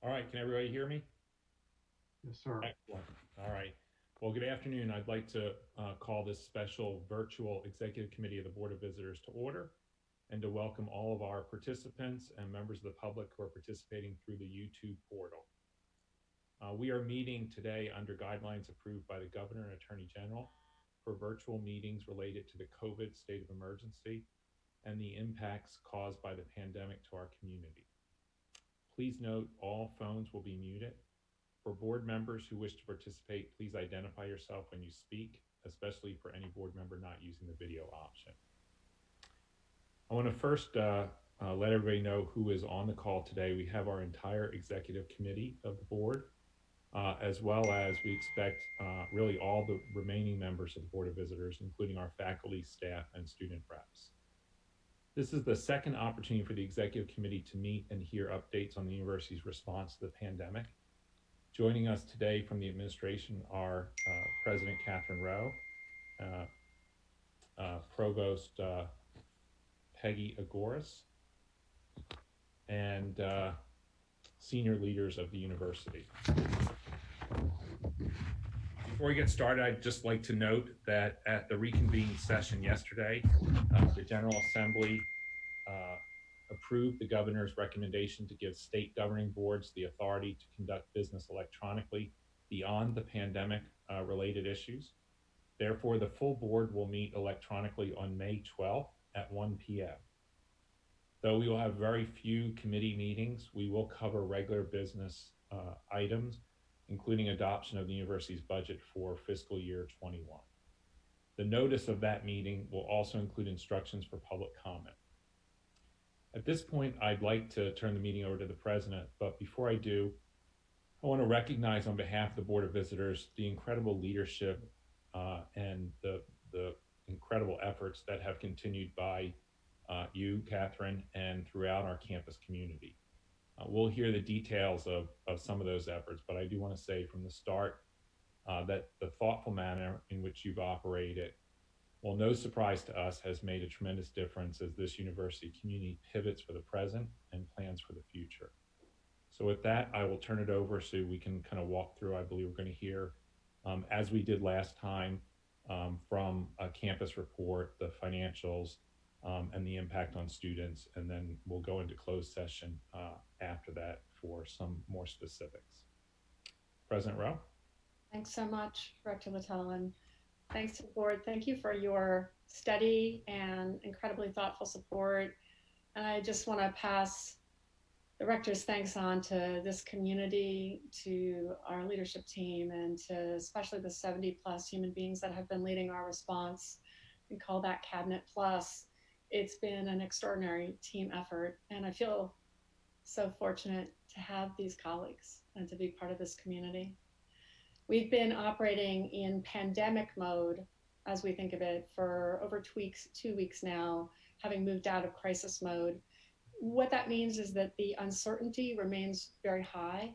All right, can everybody hear me? Yes, sir. Excellent. All right. Well, good afternoon. I'd like to call this special virtual executive committee of the Board of Visitors to order and to welcome all of our participants and members of the public who are participating through the YouTube portal. We are meeting today under guidelines approved by the Governor and Attorney General for virtual meetings related to the COVID state of emergency and the impacts caused by the pandemic to our community. Please note all phones will be muted. For board members who wish to participate, please identify yourself when you speak, especially for any board member not using the video option. I want to first let everybody know who is on the call today. We have our entire executive committee of the board, as well as we expect really all the remaining members of the Board of Visitors, including our faculty, staff, and student reps. This is the second opportunity for the executive committee to meet and hear updates on the university's response to the pandemic. Joining us today from the administration are President Catherine Rowe, Provost Peggy Agoras, and senior leaders of the university. Before we get started, I'd just like to note that at the reconvened session yesterday, the General Assembly approved the governor's recommendation to give state governing boards the authority to conduct business electronically beyond the pandemic related issues. Therefore, the full board will meet electronically on May 12th at 1 p.m. Though we will have very few committee meetings, we will cover regular business items, including adoption of the university's budget for fiscal year 21. The notice of that meeting will also include instructions for public comment. At this point, I'd like to turn the meeting over to the president, but before I do, I want to recognize on behalf of the Board of Visitors the incredible leadership and the incredible efforts that have continued by you, Catherine, and throughout our campus community. We'll hear the details of some of those efforts, but I do want to say from the start that the thoughtful manner in which you've operated, well, no surprise to us, has made a tremendous difference as this university community pivots for the present and plans for the future. So with that, I will turn it over so we can kind of walk through. I believe we're going to hear, as we did last time, from a campus report, the financials, and the impact on students, and then we'll go into closed session after that for some more specifics. President Rowe? Thanks so much, Director Littell, and thanks to the board. Thank you for your steady and incredibly thoughtful support. And I just want to pass the rector's thanks on to this community, to our leadership team, and to especially the 70 plus human beings that have been leading our response. We call that Cabinet Plus. It's been an extraordinary team effort, and I feel so fortunate to have these colleagues and to be part of this community. We've been operating in pandemic mode, as we think of it, for over 2 weeks now, having moved out of crisis mode. What that means is that the uncertainty remains very high.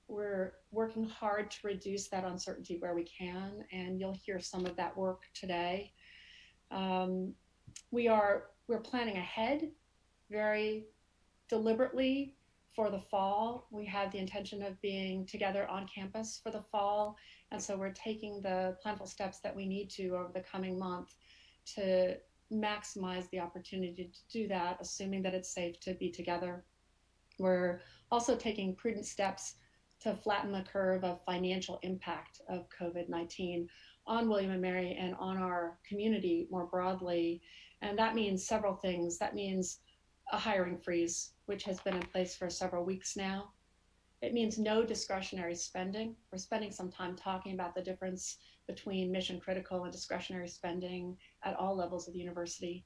We're working hard to reduce that uncertainty where we can, and you'll hear some of that work today. We're planning ahead very deliberately for the fall. We have the intention of being together on campus for the fall. And so we're taking the planful steps that we need to over the coming month to maximize the opportunity to do that, assuming that it's safe to be together. We're also taking prudent steps to flatten the curve of financial impact of COVID-19 on William & Mary and on our community more broadly. And that means several things. That means a hiring freeze, which has been in place for several weeks now. It means no discretionary spending. We're spending some time talking about the difference between mission critical and discretionary spending at all levels of the university.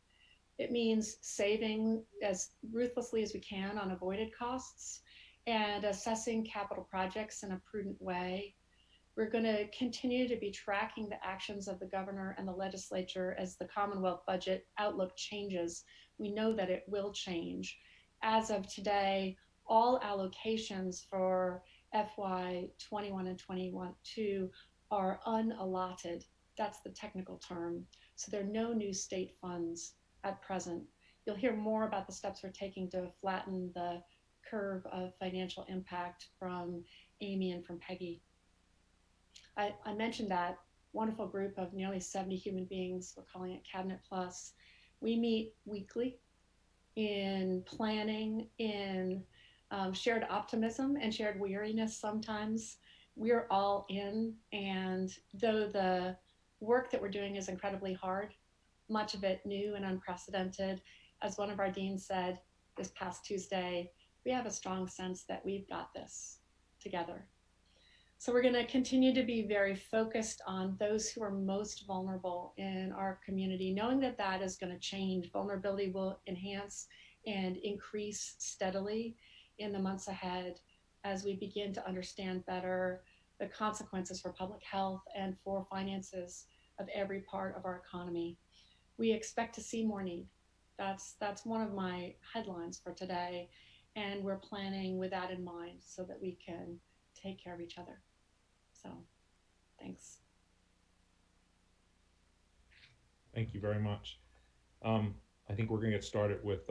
It means saving as ruthlessly as we can on avoided costs and assessing capital projects in a prudent way. We're going to continue to be tracking the actions of the governor and the legislature as the Commonwealth budget outlook changes. We know that it will change. As of today, all allocations for FY 21 and 22 are unallotted. That's the technical term. So there are no new state funds at present. You'll hear more about the steps we're taking to flatten the curve of financial impact from Amy and from Peggy. I mentioned that wonderful group of nearly 70 human beings, we're calling it Cabinet Plus. We meet weekly in planning, in shared optimism and shared weariness sometimes. We're all in, and though the work that we're doing is incredibly hard, much of it new and unprecedented, as one of our deans said this past Tuesday, we have a strong sense that we've got this together. So we're going to continue to be very focused on those who are most vulnerable in our community, knowing that that is going to change. Vulnerability will enhance and increase steadily in the months ahead as we begin to understand better the consequences for public health and for finances of every part of our economy. We expect to see more need. That's one of my headlines for today, and we're planning with that in mind so that we can take care of each other. So, thanks. Thank you very much. I think we're going to get started with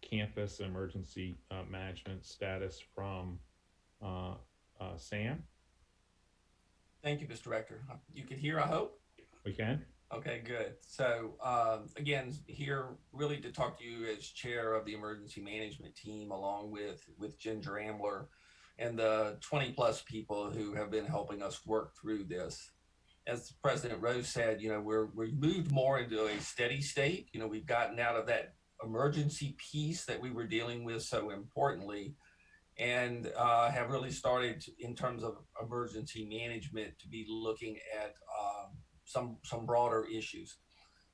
campus emergency management status from Sam. Thank you, Mr. Rector. You can hear, I hope? We can. Okay, good. So again, here really to talk to you as chair of the emergency management team, along with Ginger Ambler and the 20 plus people who have been helping us work through this. As President Rose said, we've moved more into a steady state. We've gotten out of that emergency piece that we were dealing with so importantly, and have really started in terms of emergency management to be looking at some broader issues.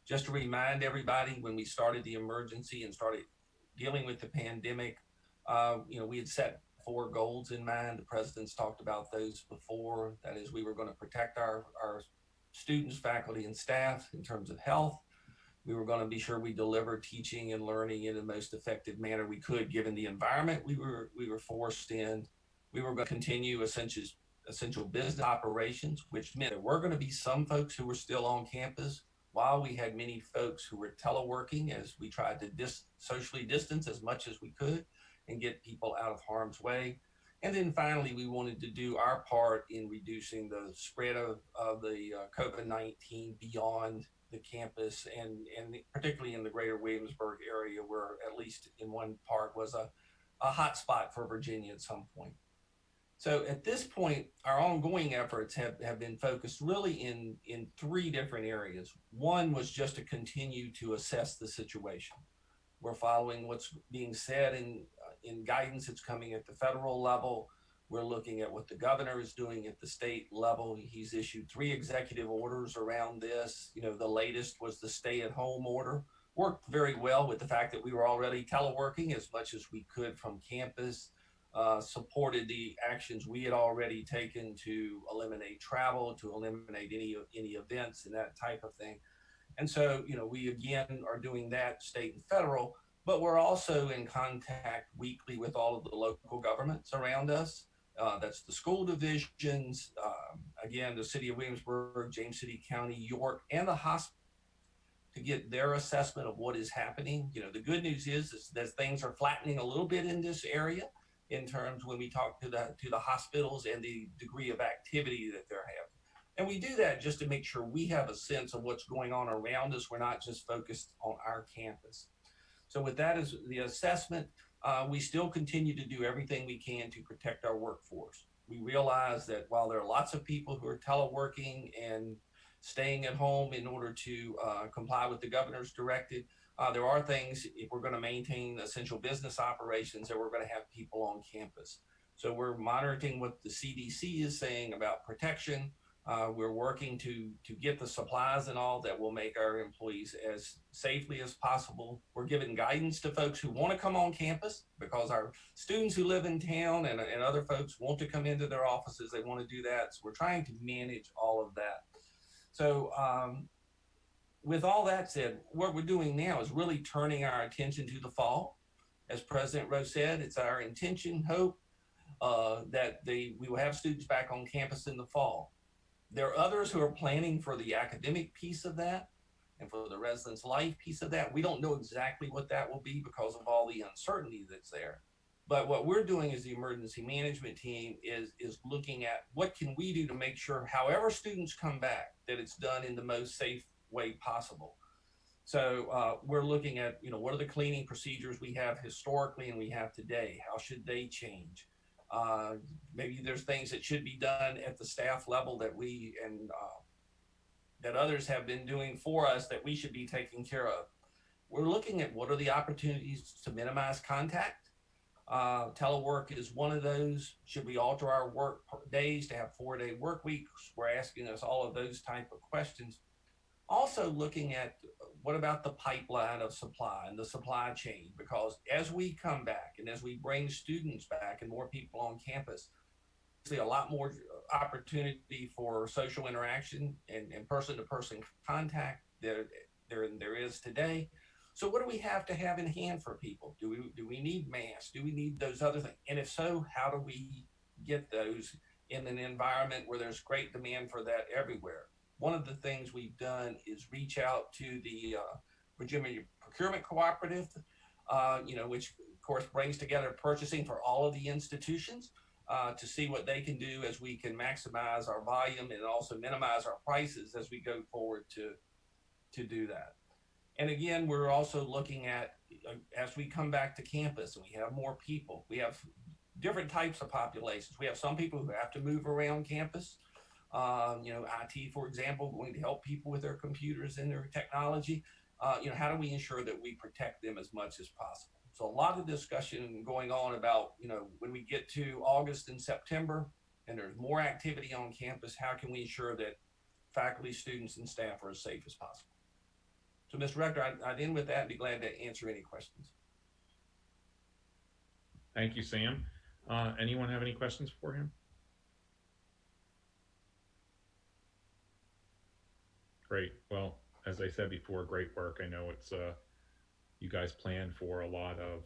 Just to remind everybody, when we started the emergency and started dealing with the pandemic, we had set 4 goals in mind. The president's talked about those before. That is, we were going to protect our students, faculty, and staff in terms of health. We were going to be sure we deliver teaching and learning in the most effective manner we could, given the environment we were forced in. We were going to continue essential business operations, which meant there were going to be some folks who were still on campus, while we had many folks who were teleworking as we tried to socially distance as much as we could and get people out of harm's way. And then finally, we wanted to do our part in reducing the spread of the COVID-19 beyond the campus, and particularly in the greater Williamsburg area, where at least in one part was a hot spot for Virginia at some point. So at this point, our ongoing efforts have been focused really in 3 different areas. One was just to continue to assess the situation. We're following what's being said in guidance that's coming at the federal level. We're looking at what the governor is doing at the state level. He's issued 3 executive orders around this. The latest was the stay-at-home order. Worked very well with the fact that we were already teleworking as much as we could from campus. Supported the actions we had already taken to eliminate travel, to eliminate any events and that type of thing. And so, we again are doing that state and federal, but we're also in contact weekly with all of the local governments around us. That's the school divisions, again, the city of Williamsburg, James City County, York, and the hospital, to get their assessment of what is happening. The good news is that things are flattening a little bit in this area in terms when we talk to the hospitals and the degree of activity that they're having. And we do that just to make sure we have a sense of what's going on around us. We're not just focused on our campus. So with that as the assessment, we still continue to do everything we can to protect our workforce. We realize that while there are lots of people who are teleworking and staying at home in order to comply with the governor's directive, there are things, if we're going to maintain essential business operations, that we're going to have people on campus. So we're monitoring what the CDC is saying about protection. We're working to get the supplies and all that will make our employees as safely as possible. We're giving guidance to folks who want to come on campus, because our students who live in town and other folks want to come into their offices. They want to do that. So we're trying to manage all of that. So with all that said, what we're doing now is really turning our attention to the fall. As President Rose said, it's our intention, hope, that we will have students back on campus in the fall. There are others who are planning for the academic piece of that and for the residence life piece of that. We don't know exactly what that will be because of all the uncertainty that's there. But what we're doing as the emergency management team is looking at what can we do to make sure, however students come back, that it's done in the most safe way possible. So we're looking at, what are the cleaning procedures we have historically and we have today? How should they change? Uh, Maybe there's things that should be done at the staff level that we and that others have been doing for us that we should be taking care of. We're looking at what are the opportunities to minimize contact. Telework is one of those. Should we alter our work days to have 4-day work weeks? We're asking us all of those type of questions. Also looking at what about the pipeline of supply and the supply chain, because as we come back and as we bring students back and more people on campus, see a lot more opportunity for social interaction and person-to-person contact there is today. So what do we have to have in hand for people? Do we need masks? Do we need those other things? And if so, how do we get those in an environment where there's great demand for that everywhere? One of the things we've done is reach out to the Virginia Procurement Cooperative, which of course brings together purchasing for all of the institutions to see what they can do as we can maximize our volume and also minimize our prices as we go forward to do that. And again, we're also looking at as we come back to campus and we have more people, we have different types of populations. We have some people who have to move around campus. IT, for example, going to help people with their computers and their technology. How do we ensure that we protect them as much as possible? So a lot of discussion going on about, when we get to August and September and there's more activity on campus, how can we ensure that faculty, students, and staff are as safe as possible? So, Mr. Rector, I'd end with that and be glad to answer any questions. Thank you, Sam. Anyone have any questions for him? Great. Well, as I said before, great work. I know it's you guys plan for a lot of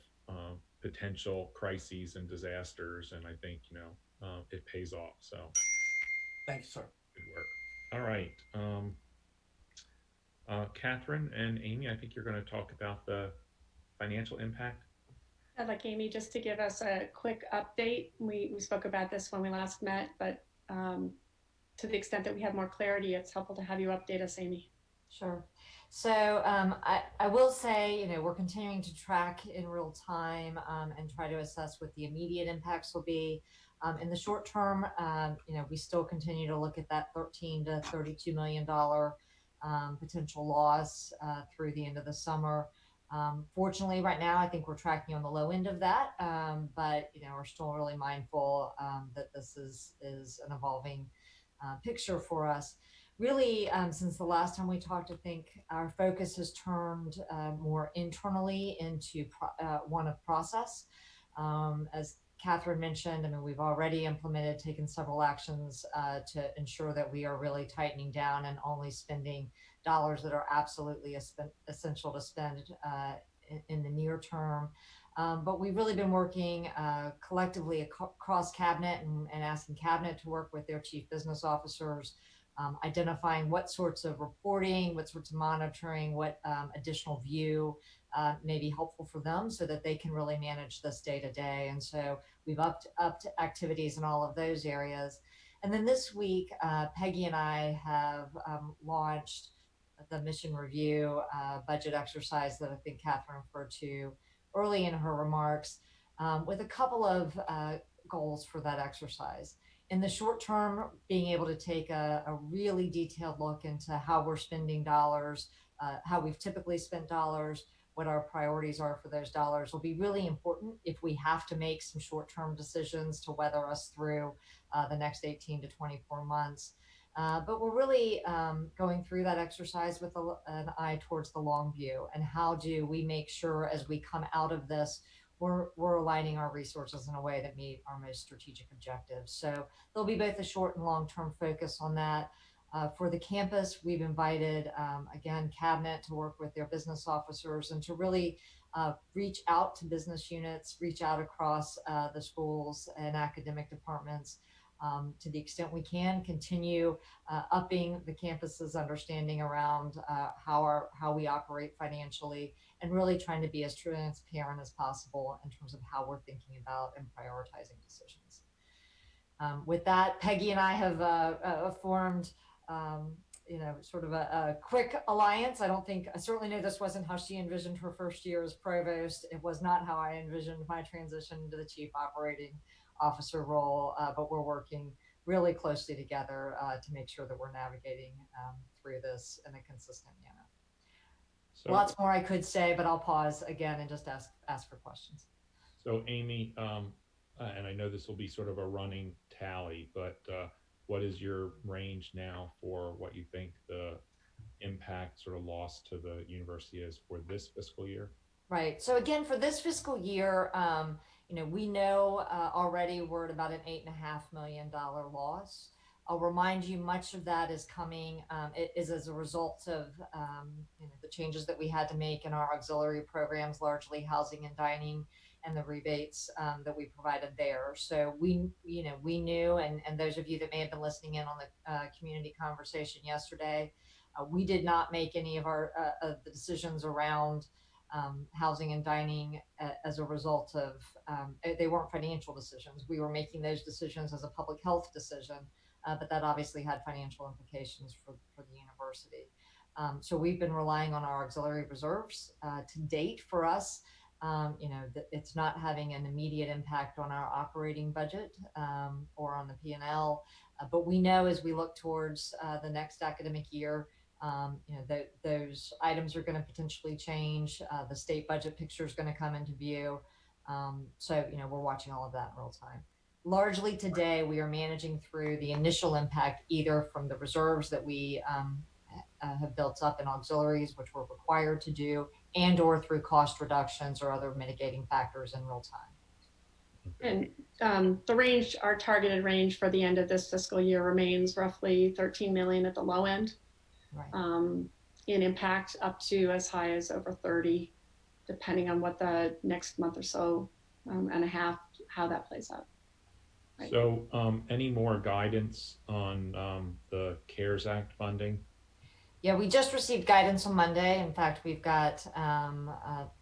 potential crises and disasters, and I think it pays off. So, thank you, sir. Good work. All right. Catherine and Amy, I think you're going to talk about the financial impact. I'd like Amy just to give us a quick update. We spoke about this when we last met, but to the extent that we have more clarity, it's helpful to have you update us, Amy. Sure. So I will say, we're continuing to track in real time and try to assess what the immediate impacts will be. In the short term, we still continue to look at that $13 to $32 million potential loss through the end of the summer. Fortunately, right now, I think we're tracking on the low end of that, but we're still really mindful that this is an evolving picture for us. Really, since the last time we talked, I think our focus has turned more internally into one of process. As Catherine mentioned, we've already taken several actions to ensure that we are really tightening down and only spending dollars that are absolutely essential to spend in the near term. But we've really been working collectively across cabinet and asking cabinet to work with their chief business officers, identifying what sorts of reporting, what sorts of monitoring, what additional view may be helpful for them so that they can really manage this day to day. And so we've upped activities in all of those areas. And then this week, Peggy and I have launched the mission review budget exercise that I think Catherine referred to early in her remarks, with a couple of goals for that exercise. In the short term, being able to take a really detailed look into how we're spending dollars, how we've typically spent dollars, what our priorities are for those dollars will be really important if we have to make some short-term decisions to weather us through the next 18 to 24 months. But we're really going through that exercise with an eye towards the long view, and how do we make sure as we come out of this, we're aligning our resources in a way that meet our most strategic objectives. So there'll be both a short and long-term focus on that. For the campus, we've invited, again, cabinet to work with their business officers and to really reach out to business units, reach out across the schools and academic departments to the extent we can, continue upping the campus's understanding around how we operate financially, and really trying to be as transparent as possible in terms of how we're thinking about and prioritizing decisions. With that, Peggy and I have formed, sort of a quick alliance. I certainly know this wasn't how she envisioned her first year as provost. It was not how I envisioned my transition to the chief operating officer role, but we're working really closely together to make sure that we're navigating through this in a consistent manner. So, Lots more I could say, but I'll pause again and just ask for questions. so Amy, and I know this will be sort of a running tally, but what is your range now for what you think the impact sort of loss to the university is for this fiscal year? Right. So again, for this fiscal year, we know already we're at about an $8.5 million loss. I'll remind you, much of that is coming is as a result of the changes that we had to make in our auxiliary programs, largely housing and dining, and the rebates that we provided there. So we knew, and those of you that may have been listening in on the community conversation yesterday, we did not make any of our the decisions around housing and dining as a result of they weren't financial decisions. We were making those decisions as a public health decision, but that obviously had financial implications for the university. So we've been relying on our auxiliary reserves to date. For us, it's not having an immediate impact on our operating budget or on the P&L, but we know as we look towards the next academic year, those items are going to potentially change. The state budget picture is going to come into view. So we're watching all of that in real time. Largely today, we are managing through the initial impact, either from the reserves that we have built up in auxiliaries, which we're required to do, and or through cost reductions or other mitigating factors in real time. And the range, our targeted range for the end of this fiscal year remains roughly 13 million at the low end. Right. In impact, up to as high as over 30, depending on what the next month or so and a half, how that plays out. Right. So any more guidance on the CARES Act funding? Yeah, we just received guidance on Monday. In fact, we've got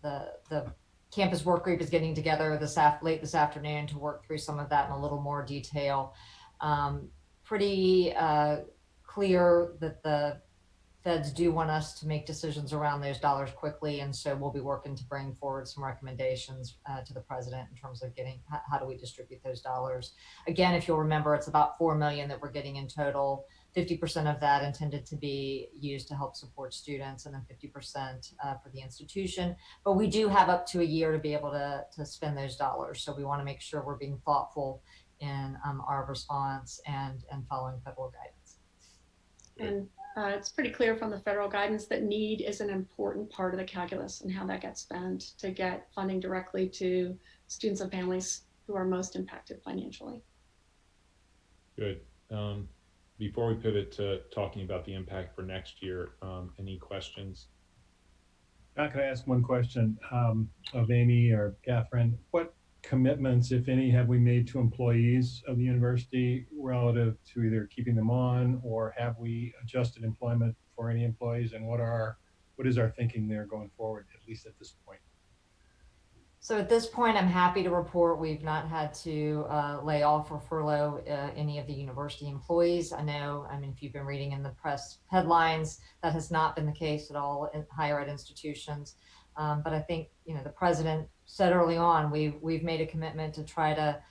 the campus work group is getting together late this afternoon to work through some of that in a little more detail. Pretty clear that the feds do want us to make decisions around those dollars quickly, and so we'll be working to bring forward some recommendations to the president in terms of getting how do we distribute those dollars. Again, if you'll remember, it's about $4 million that we're getting in total. 50% of that intended to be used to help support students, and then 50% for the institution. But we do have up to a year to be able to spend those dollars, so we want to make sure we're being thoughtful in our response and following federal guidance. And it's pretty clear from the federal guidance that need is an important part of the calculus and how that gets spent to get funding directly to students and families who are most impacted financially. Good. Before we pivot to talking about the impact for next year, any questions? Could I ask one question of Amy or Catherine? What commitments, if any, have we made to employees of the university relative to either keeping them on, or have we adjusted employment for any employees, and what is our thinking there going forward, at least at this point? So at this point, I'm happy to report we've not had to lay off or furlough any of the university employees. I mean, if you've been reading in the press headlines, that has not been the case at all in higher ed institutions. But I think, the president said early on, we've made a commitment to try to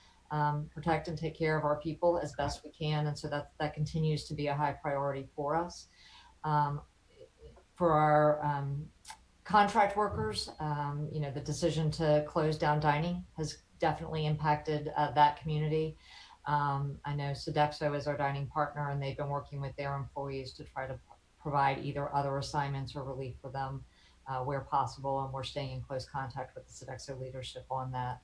protect and take care of our people as best we can. And so that continues to be a high priority for us. For our contract workers, the decision to close down dining has definitely impacted that community. I know Sodexo is our dining partner, and they've been working with their employees to try to provide either other assignments or relief for them where possible, and we're staying in close contact with the Sodexo leadership on that.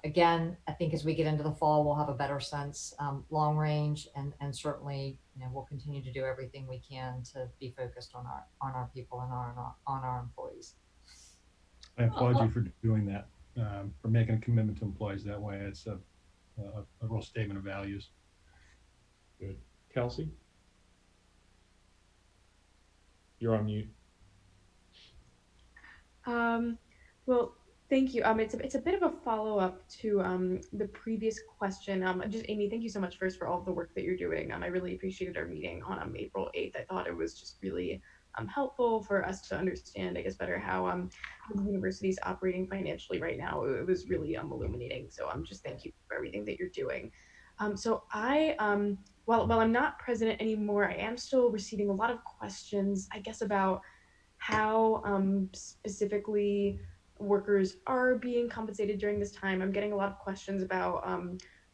Again, I think as we get into the fall, we'll have a better sense long range, and certainly we'll continue to do everything we can to be focused on our people and on our employees. I applaud you for doing that, for making a commitment to employees that way. It's a real statement of values. Good. Kelsey? You're on mute. Well, thank you. It's a bit of a follow-up to the previous question. Just Amy, thank you so much first for all of the work that you're doing. I really appreciated our meeting on April 8th. I thought it was just really helpful for us to understand, I guess, better how the university is operating financially right now. It was really illuminating. So just thank you for everything that you're doing. So I while I'm not president anymore, I am still receiving a lot of questions, I guess, about how specifically workers are being compensated during this time. I'm getting a lot of questions about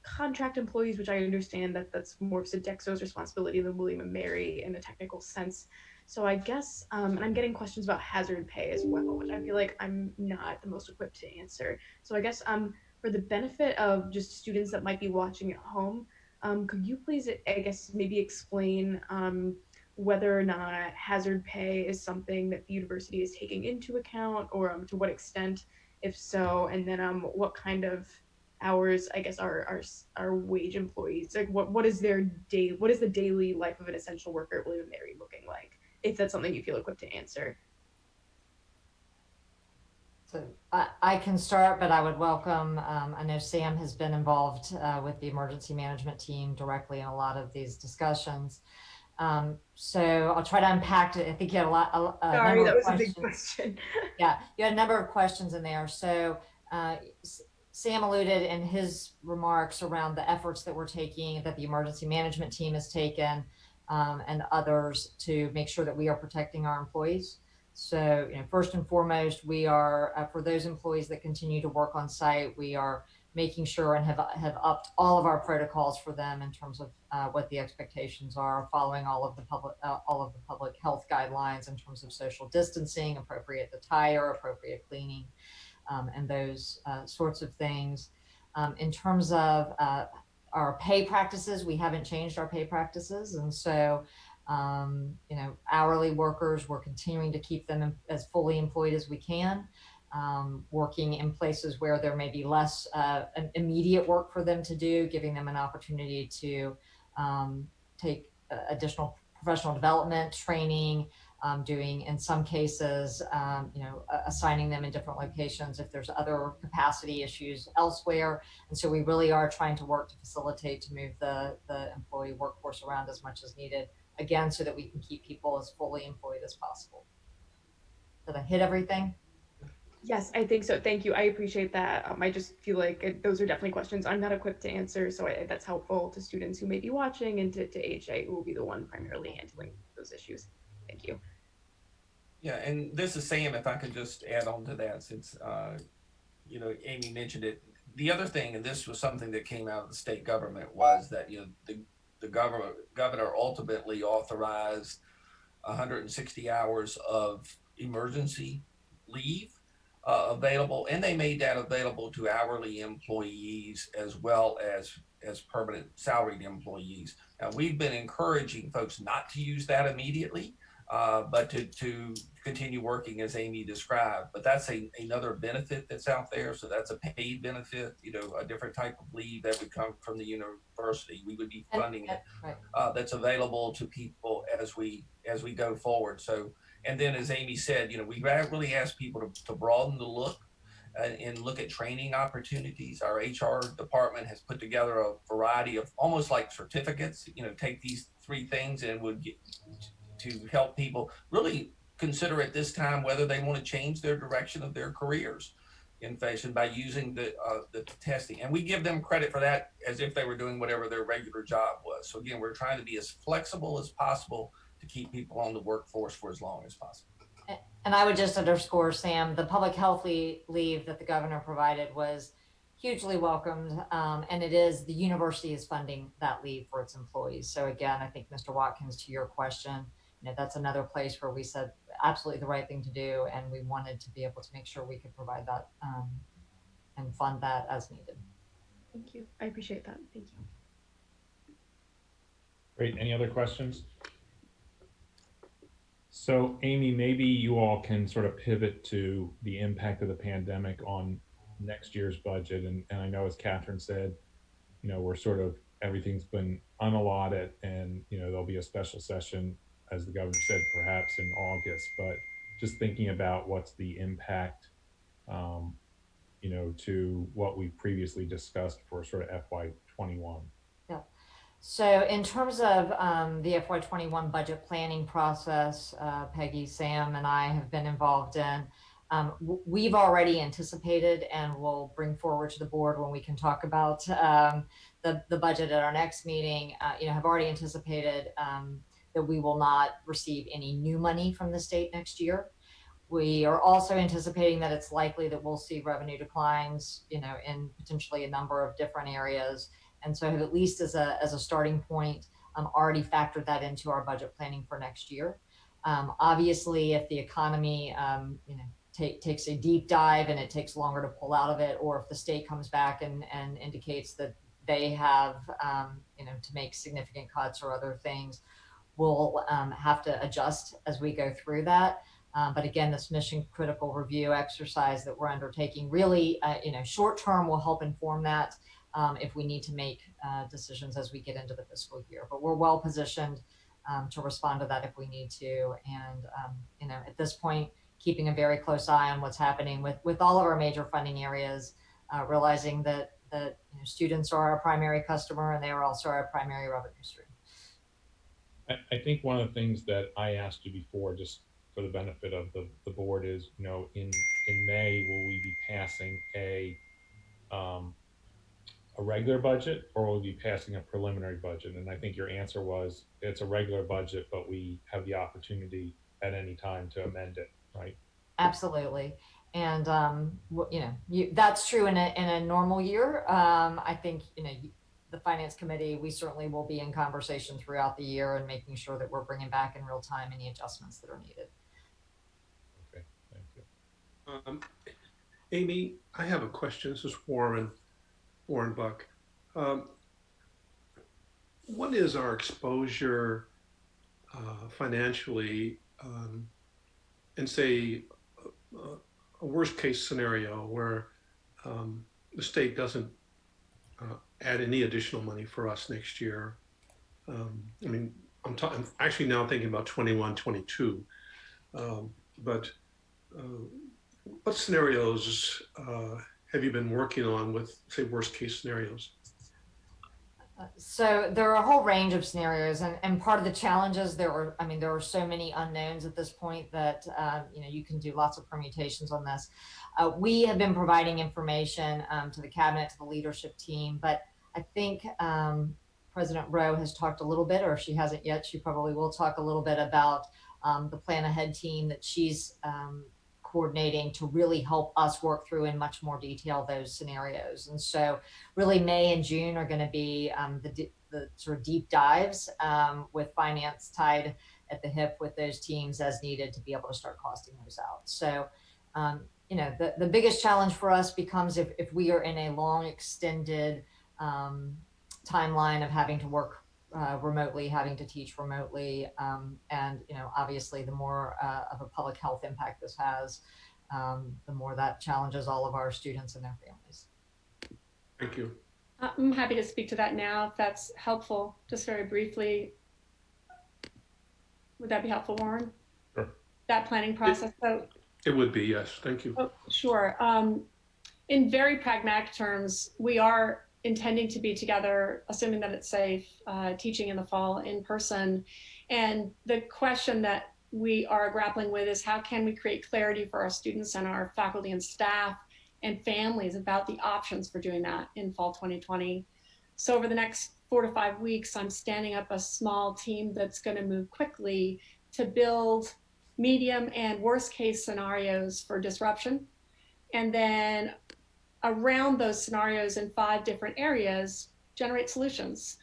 contract employees, which I understand that that's more of Sodexo's responsibility than William and Mary in a technical sense. So I guess, and I'm getting questions about hazard pay as well, which I feel like I'm not the most equipped to answer. So I guess for the benefit of just students that might be watching at home, could you please, I guess, maybe explain whether or not hazard pay is something that the university is taking into account, or to what extent, if so, and then what kind of hours, I guess, are wage employees, like what is their day, what is the daily life of an essential worker at William and Mary looking like, if that's something you feel equipped to answer. So I can start, but I would welcome, I know Sam has been involved with the emergency management team directly in a lot of these discussions. So I'll try to unpack it. I think you had Sorry, that was a big questions. question. Yeah, you had a number of questions in there. So Sam alluded in his remarks around the efforts that we're taking, that the emergency management team has taken, and others to make sure that we are protecting our employees. So, first and foremost, we are, for those employees that continue to work on site, we are making sure and have upped all of our protocols for them in terms of what the expectations are, following all of the public health guidelines in terms of social distancing, appropriate attire, appropriate cleaning, and those sorts of things. In terms of our pay practices, we haven't changed our pay practices, and so hourly workers, we're continuing to keep them as fully employed as we can. Working in places where there may be less immediate work for them to do, giving them an opportunity to take additional professional development training, doing, in some cases, assigning them in different locations if there's other capacity issues elsewhere. And so we really are trying to work to facilitate, to move the employee workforce around as much as needed, again, so that we can keep people as fully employed as possible. Did I hit everything? Yes, I think so. Thank you. I appreciate that. I just feel like those are definitely questions I'm not equipped to answer. So that's helpful to students who may be watching, and to AHA, who will be the one primarily handling those issues. Thank you. Yeah, and this is Sam. If I could just add on to that, since Amy mentioned it. The other thing, and this was something that came out of the state government, was that the governor ultimately authorized 160 hours of emergency leave available, and they made that available to hourly employees as well as permanent salaried employees. Now, we've been encouraging folks not to use that immediately, but to continue working as Amy described. But that's another benefit that's out there. So that's a paid benefit, a different type of leave that would come from the university. We would be funding it. Right. That's available to people as we go forward. So, and then as Amy said, we really asked people to broaden the look and look at training opportunities. Our HR department has put together a variety of almost like certificates, take these three things and would get to help people really consider at this time whether they want to change their direction of their careers in fashion by using the testing. And we give them credit for that as if they were doing whatever their regular job was. So again, we're trying to be as flexible as possible to keep people on the workforce for as long as possible. And I would just underscore, Sam, the public health leave that the governor provided was hugely welcomed. And the university is funding that leave for its employees. So again, I think, Mr. Watkins, to your question, that's another place where we said absolutely the right thing to do. And we wanted to be able to make sure we could provide that and fund that as needed. Thank you. I appreciate that. Thank you. Great. Any other questions? So Amy, maybe you all can sort of pivot to the impact of the pandemic on next year's budget. And I know, as Catherine said, we're sort of, everything's been unallotted, and, there'll be a special session, as the governor said, perhaps in August. But just thinking about what's the impact, to what we previously discussed for sort of FY21. Yeah. So in terms of the FY21 budget planning process, Peggy, Sam, and I have been involved in, we've already anticipated and will bring forward to the board when we can talk about the budget at our next meeting, have already anticipated that we will not receive any new money from the state next year. We are also anticipating that it's likely that we'll see revenue declines, in potentially a number of different areas. And so have, at least as a starting point, already factored that into our budget planning for next year. Obviously, if the economy, takes a deep dive and it takes longer to pull out of it, or if the state comes back and indicates that they have, to make significant cuts or other things, we'll have to adjust as we go through that. But again, this mission critical review exercise that we're undertaking really, short term will help inform that if we need to make decisions as we get into the fiscal year. But we're well positioned to respond to that if we need to. And, at this point, keeping a very close eye on what's happening with all of our major funding areas, realizing that students are our primary customer and they are also our primary revenue stream. I think one of the things that I asked you before, just for the benefit of the board, is, in May, will we be passing a regular budget, or will we be passing a preliminary budget? And I think your answer was it's a regular budget, but we have the opportunity at any time to amend it, right? Absolutely. And, that's true in a normal year. I think, the finance committee, we certainly will be in conversation throughout the year and making sure that we're bringing back in real time any adjustments that are needed. Okay, thank you. Amy, I have a question. This is Warren Buck. What is our exposure financially in, say, a worst case scenario where the state doesn't add any additional money for us next year? I'm actually now thinking about 21, 22, but what scenarios have you been working on with, say, worst case scenarios? So there are a whole range of scenarios, and part of the challenges, there are so many unknowns at this point that you can do lots of permutations on this. We have been providing information to the cabinet, to the leadership team, but I think President Rowe has talked a little bit, or if she hasn't yet, she probably will talk a little bit about the Plan Ahead team that she's coordinating to really help us work through in much more detail those scenarios. And so really May and June are going to be the sort of deep dives with finance tied at the hip with those teams as needed to be able to start costing those out. So, the biggest challenge for us becomes if we are in a long extended timeline of having to work remotely, having to teach remotely, and obviously the more of a public health impact this has, the more that challenges all of our students and their families. Thank you. I'm happy to speak to that now if that's helpful. Just very briefly, would that be helpful, Warren? Sure. That planning process. It would be, yes. Thank you. Oh, sure. In very pragmatic terms, we are intending to be together, assuming that it's safe, teaching in the fall in person. And the question that we are grappling with is how can we create clarity for our students and our faculty and staff and families about the options for doing that in fall 2020. So over the next 4 to 5 weeks, I'm standing up a small team that's going to move quickly to build medium and worst case scenarios for disruption. And then around those scenarios in 5 different areas, generate solutions.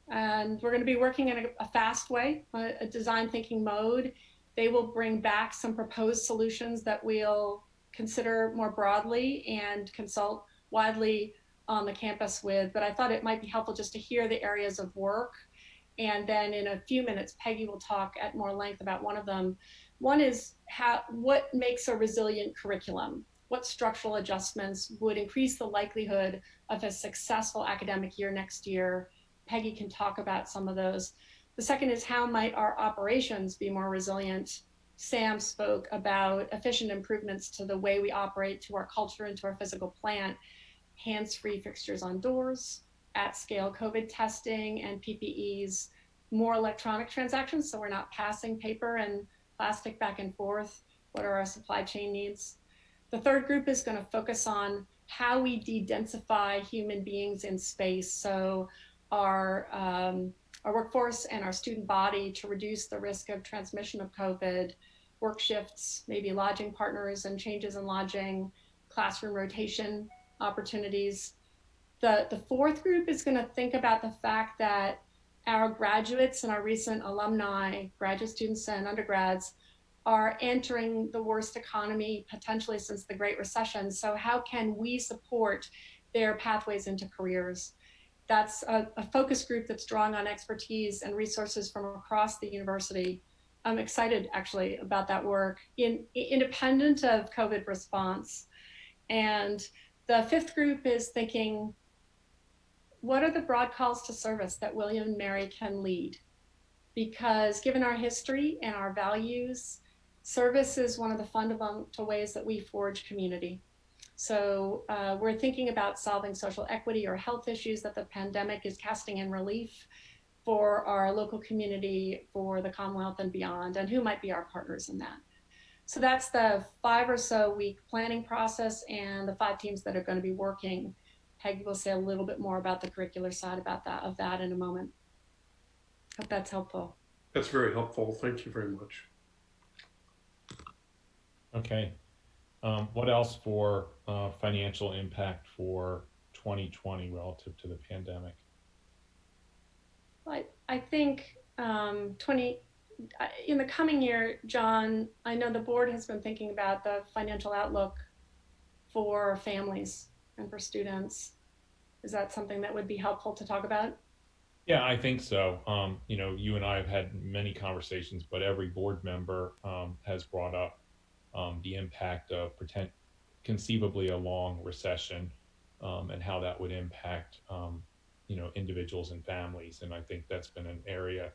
And we're going to be working in a fast way, a design thinking mode. They will bring back some proposed solutions that we'll consider more broadly and consult widely on the campus with. But I thought it might be helpful just to hear the areas of work. And then in a few minutes, Peggy will talk at more length about one of them. One is what makes a resilient curriculum? What structural adjustments would increase the likelihood of a successful academic year next year? Peggy can talk about some of those. The second is how might our operations be more resilient Sam spoke about efficient improvements to the way we operate, to our culture, and to our physical plant, hands-free fixtures on doors, at-scale COVID testing and PPEs, more electronic transactions so we're not passing paper and plastic back and forth. What are our supply chain needs? The third group is going to focus on how we de-densify human beings in space. So our workforce and our student body to reduce the risk of transmission of COVID, work shifts, maybe lodging partners and changes in lodging, classroom rotation opportunities. The fourth group is going to think about the fact that our graduates and our recent alumni, graduate students and undergrads, are entering the worst economy potentially since the Great Recession. So how can we support their pathways into careers? That's a focus group that's drawing on expertise and resources from across the university. I'm excited actually about that work independent of COVID response. And the fifth group is thinking, what are the broad calls to service that William and Mary can lead? Because given our history and our values, service is one of the fundamental ways that we forge community. So we're thinking about solving social equity or health issues that the pandemic is casting in relief for our local community, for the Commonwealth and beyond, and who might be our partners in that. So that's the 5 or so week planning process and the 5 teams that are going to be working. Peggy will say a little bit more about the curricular side of that in a moment. Hope that's helpful. That's very helpful. Thank you very much. Okay. What else for financial impact for 2020 relative to the pandemic? I think in the coming year, John, I know the board has been thinking about the financial outlook for families and for students. Is that something that would be helpful to talk about? Yeah, I think so. You know, you and I have had many conversations, but every board member has brought up the impact of conceivably a long recession and how that would impact, you know, individuals and families. And I think that's been an area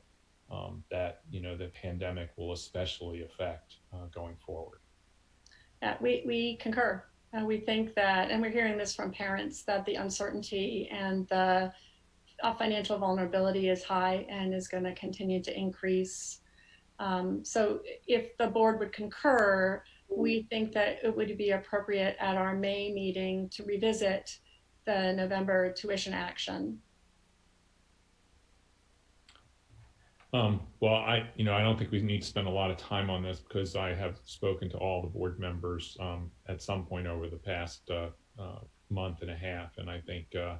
that, you know, the pandemic will especially affect going forward. Yeah, we concur. We think that, and we're hearing this from parents, that the uncertainty and the financial vulnerability is high and is going to continue to increase. So if the board would concur, we think that it would be appropriate at our May meeting to revisit the November tuition action. Well, I don't think we need to spend a lot of time on this because I have spoken to all the board members at some point over the past month and a half, and I think you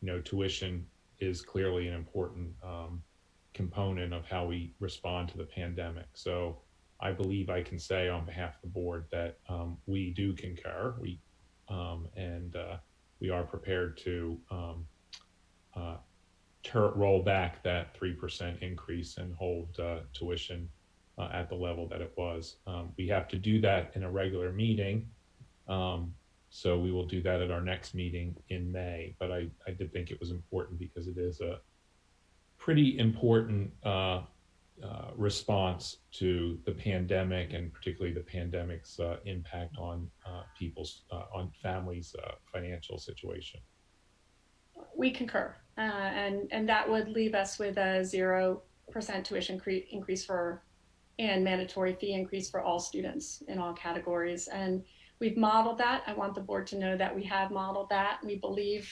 know, tuition is clearly an important component of how we respond to the pandemic. So I believe I can say on behalf of the board that we do concur. We are prepared to roll back that 3% increase and hold tuition at the level that it was. We have to do that in a regular meeting. So we will do that at our next meeting in May. But I did think it was important because it is a pretty important response to the pandemic, and particularly the pandemic's impact on on families' financial situation. We concur, and that would leave us with a 0% tuition increase and mandatory fee increase for all students in all categories. And we've modeled that. I want the board to know that we have modeled that. We believe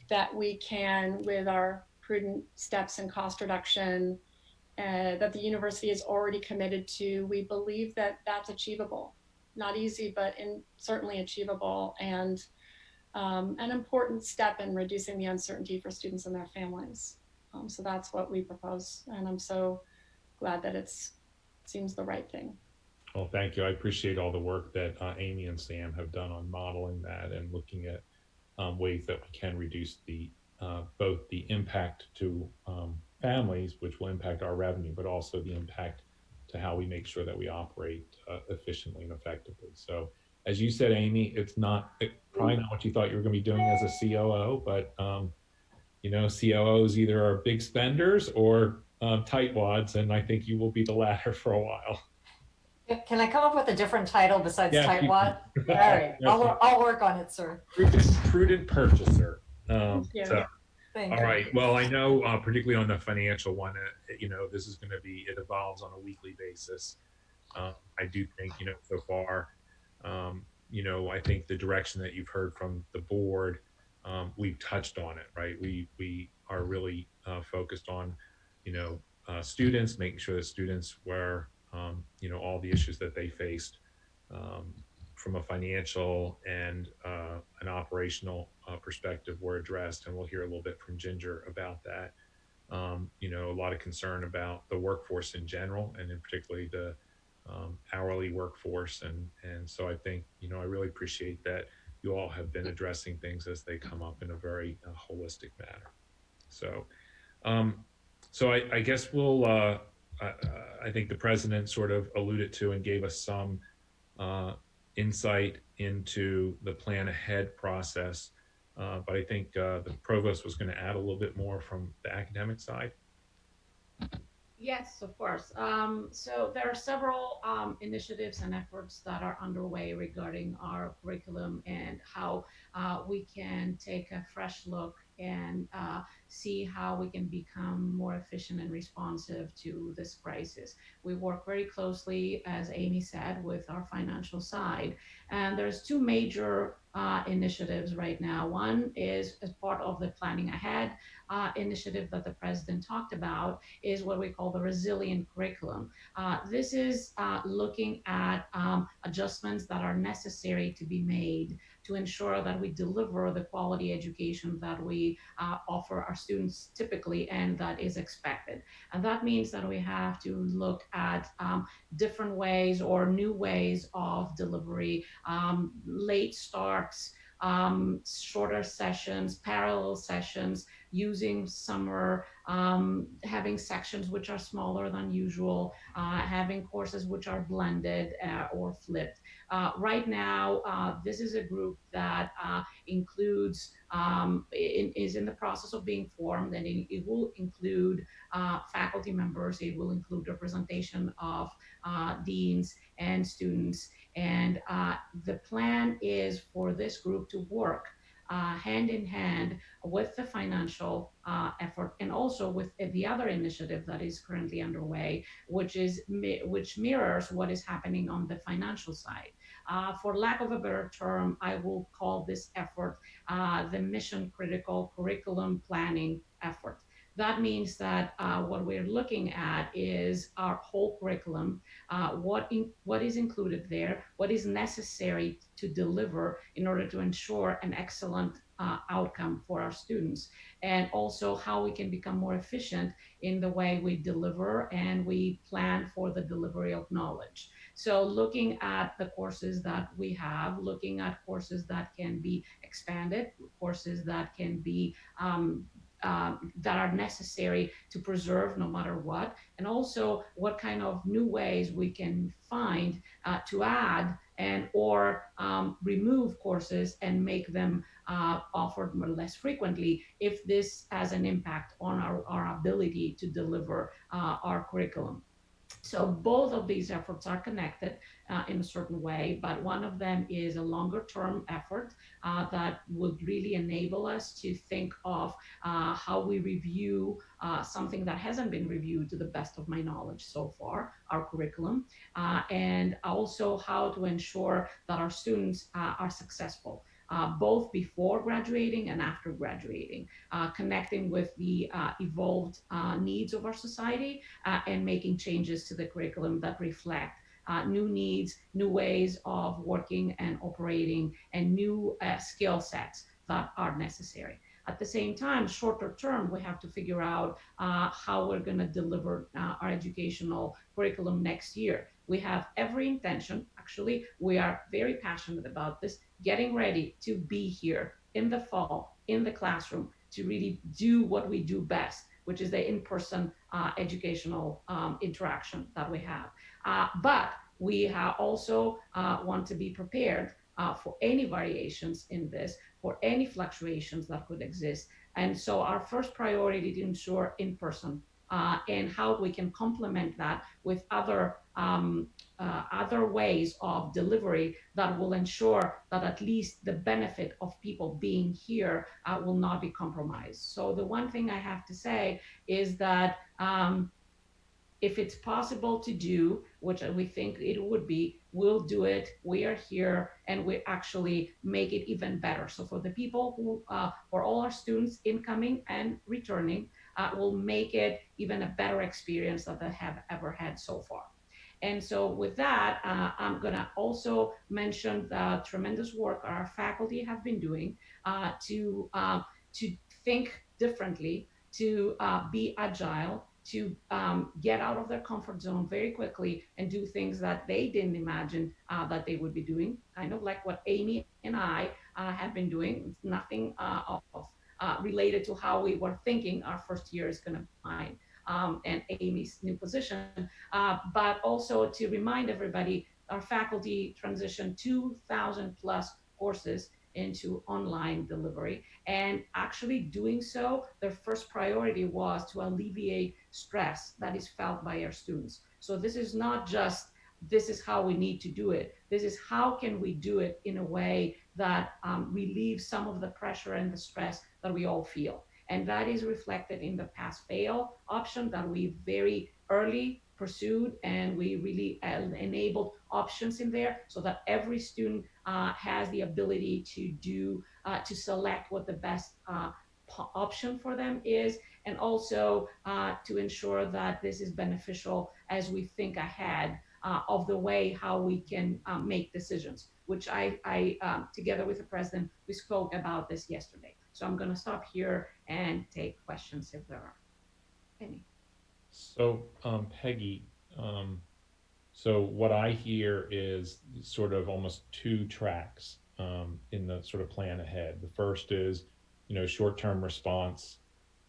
that we can, with our prudent steps and cost reduction that the university is already committed to, we believe that that's achievable. Not easy, but certainly achievable, and an important step in reducing the uncertainty for students and their families. So that's what we propose, and I'm so glad that it seems the right thing. Well, thank you. I appreciate all the work that Amy and Sam have done on modeling that and looking at ways that we can reduce both the impact to families, which will impact our revenue, but also the impact to how we make sure that we operate efficiently and effectively. So as you said, Amy, it's probably not what you thought you were going to be doing as a COO, but you know, COOs either are big spenders or tightwads, and I think you will be the latter for a while. Can I come up with a different title besides Yes, type you one? can. All right, Yes, I'll work on it, sir. prudent purchaser. Thank you. So, Thank all you. right. Well, I know, particularly on the financial one, this is going to be, it evolves on a weekly basis. I do think, so far, I think the direction that you've heard from the board, we've touched on it, right? We are really focused on, students, making sure that students were, all the issues that they faced um, from a financial and an operational perspective were addressed, and we'll hear a little bit from Ginger about that. A lot of concern about the workforce in general, and in particularly the hourly workforce, and so I think I really appreciate that you all have been addressing things as they come up in a very holistic manner. So, um, I guess we'll. I think the president sort of alluded to and gave us some uh, insight into the plan ahead process. But I think the provost was going to add a little bit more from the academic side. Yes, of course. So there are several initiatives and efforts that are underway regarding our curriculum and how we can take a fresh look and see how we can become more efficient and responsive to this crisis. We work very closely, as Amy said, with our financial side. And there's two major initiatives right now. One is as part of the Planning Ahead initiative that the president talked about, is what we call the resilient curriculum. This is looking at adjustments that are necessary to be made to ensure that we deliver the quality education that we offer our students typically and that is expected. And that means that we have to look at different ways or new ways of delivery, late starts, shorter sessions, parallel sessions, using summer, having sections which are smaller than usual, having courses which are blended or flipped. Right now, this is a group that includes, is in the process of being formed, and it will include faculty members, it will include representation of deans and students. And the plan is for this group to work hand in hand with the financial effort and also with the other initiative that is currently underway, which mirrors what is happening on the financial side. For lack of a better term, I will call this effort the mission critical curriculum planning effort. That means that what we're looking at is our whole curriculum, what is included there, what is necessary to deliver in order to ensure an excellent outcome for our students, and also how we can become more efficient in the way we deliver and we plan for the delivery of knowledge. So looking at the courses that we have, looking at courses that can be expanded, courses that can be that are necessary to preserve no matter what, and also what kind of new ways we can find to add and or remove courses and make them offered more less frequently if this has an impact on our ability to deliver our curriculum. So both of these efforts are connected in a certain way, but one of them is a longer term effort that would really enable us to think of how we review something that hasn't been reviewed to the best of my knowledge so far, our curriculum, and also how to ensure that our students are successful. Both before graduating and after graduating, connecting with the evolved needs of our society and making changes to the curriculum that reflect new needs, new ways of working and operating, and new skill sets that are necessary. At the same time, shorter term, we have to figure out how we're going to deliver our educational curriculum next year. We have every intention, actually, we are very passionate about this, getting ready to be here in the fall, in the classroom, to really do what we do best, which is the in-person educational interaction that we have. But we also want to be prepared for any variations in this, for any fluctuations that could exist. And so our first priority to ensure in-person and how we can complement that with other ways of delivery that will ensure that at least the benefit of people being here will not be compromised. So the one thing I have to say is that if it's possible to do, which we think it would be, we'll do it. We are here and we actually make it even better. So for the people who, for all our students incoming and returning, will make it even a better experience that they have ever had so far. And so with that, I'm gonna also mention the tremendous work our faculty have been doing to think differently, to be agile, to get out of their comfort zone very quickly and do things that they didn't imagine that they would be doing, kind of like what Amy and I have been doing. It's nothing related to how we were thinking our first year is going to be and Amy's new position, but also to remind everybody, our faculty transitioned 2,000 plus courses into online delivery. And actually doing so, their first priority was to alleviate stress that is felt by our students. So this is not just, this is how we need to do it. This is how can we do it in a way that relieves some of the pressure and the stress that we all feel. And that is reflected in the pass-fail option that we very early pursued, and we really enabled options in there so that every student has the ability to select what the best option for them is, and also to ensure that this is beneficial as we think ahead of the way how we can make decisions, which I together with the president, we spoke about this yesterday. So I'm going to stop here and take questions if there are any. So, Peggy, so what I hear is sort of almost two tracks in the sort of plan ahead. The first is, short-term response.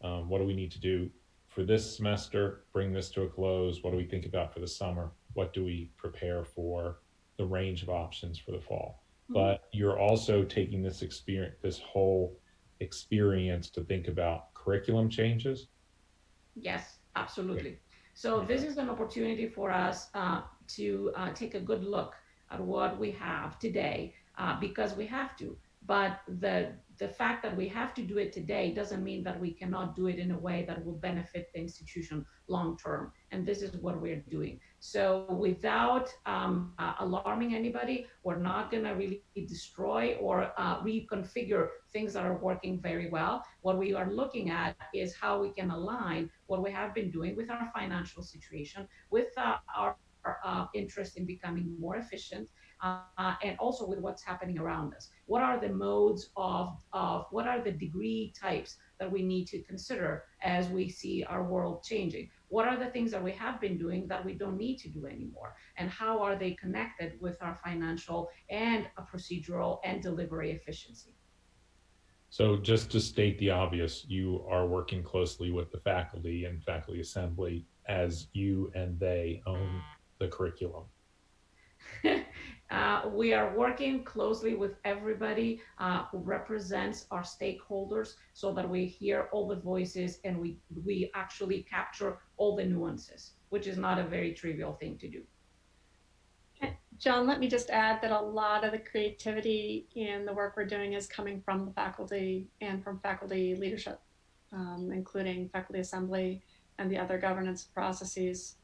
What do we need to do for this semester? Bring this to a close. What do we think about for the summer? What do we prepare for the range of options for the fall? Mm-hmm. But you're also taking this experience, this whole experience, to think about curriculum changes. Yes, absolutely. So this is an opportunity for us to take a good look at what we have today because we have to. But the fact that we have to do it today doesn't mean that we cannot do it in a way that will benefit the institution long term. And this is what we're doing. So without alarming anybody, we're not going to really destroy or reconfigure things that are working very well. What we are looking at is how we can align what we have been doing with our financial situation, with our interest in becoming more efficient, and also with what's happening around us. What are the modes of what are the degree types that we need to consider as we see our world changing? What are the things that we have been doing that we don't need to do anymore? And how are they connected with our financial and procedural and delivery efficiency? So just to state the obvious, you are working closely with the faculty and faculty assembly as you and they own the curriculum. We are working closely with everybody who represents our stakeholders so that we hear all the voices and we actually capture all the nuances, which is not a very trivial thing to do. John, let me just add that a lot of the creativity in the work we're doing is coming from the faculty and from faculty leadership, including faculty assembly and the other governance processes.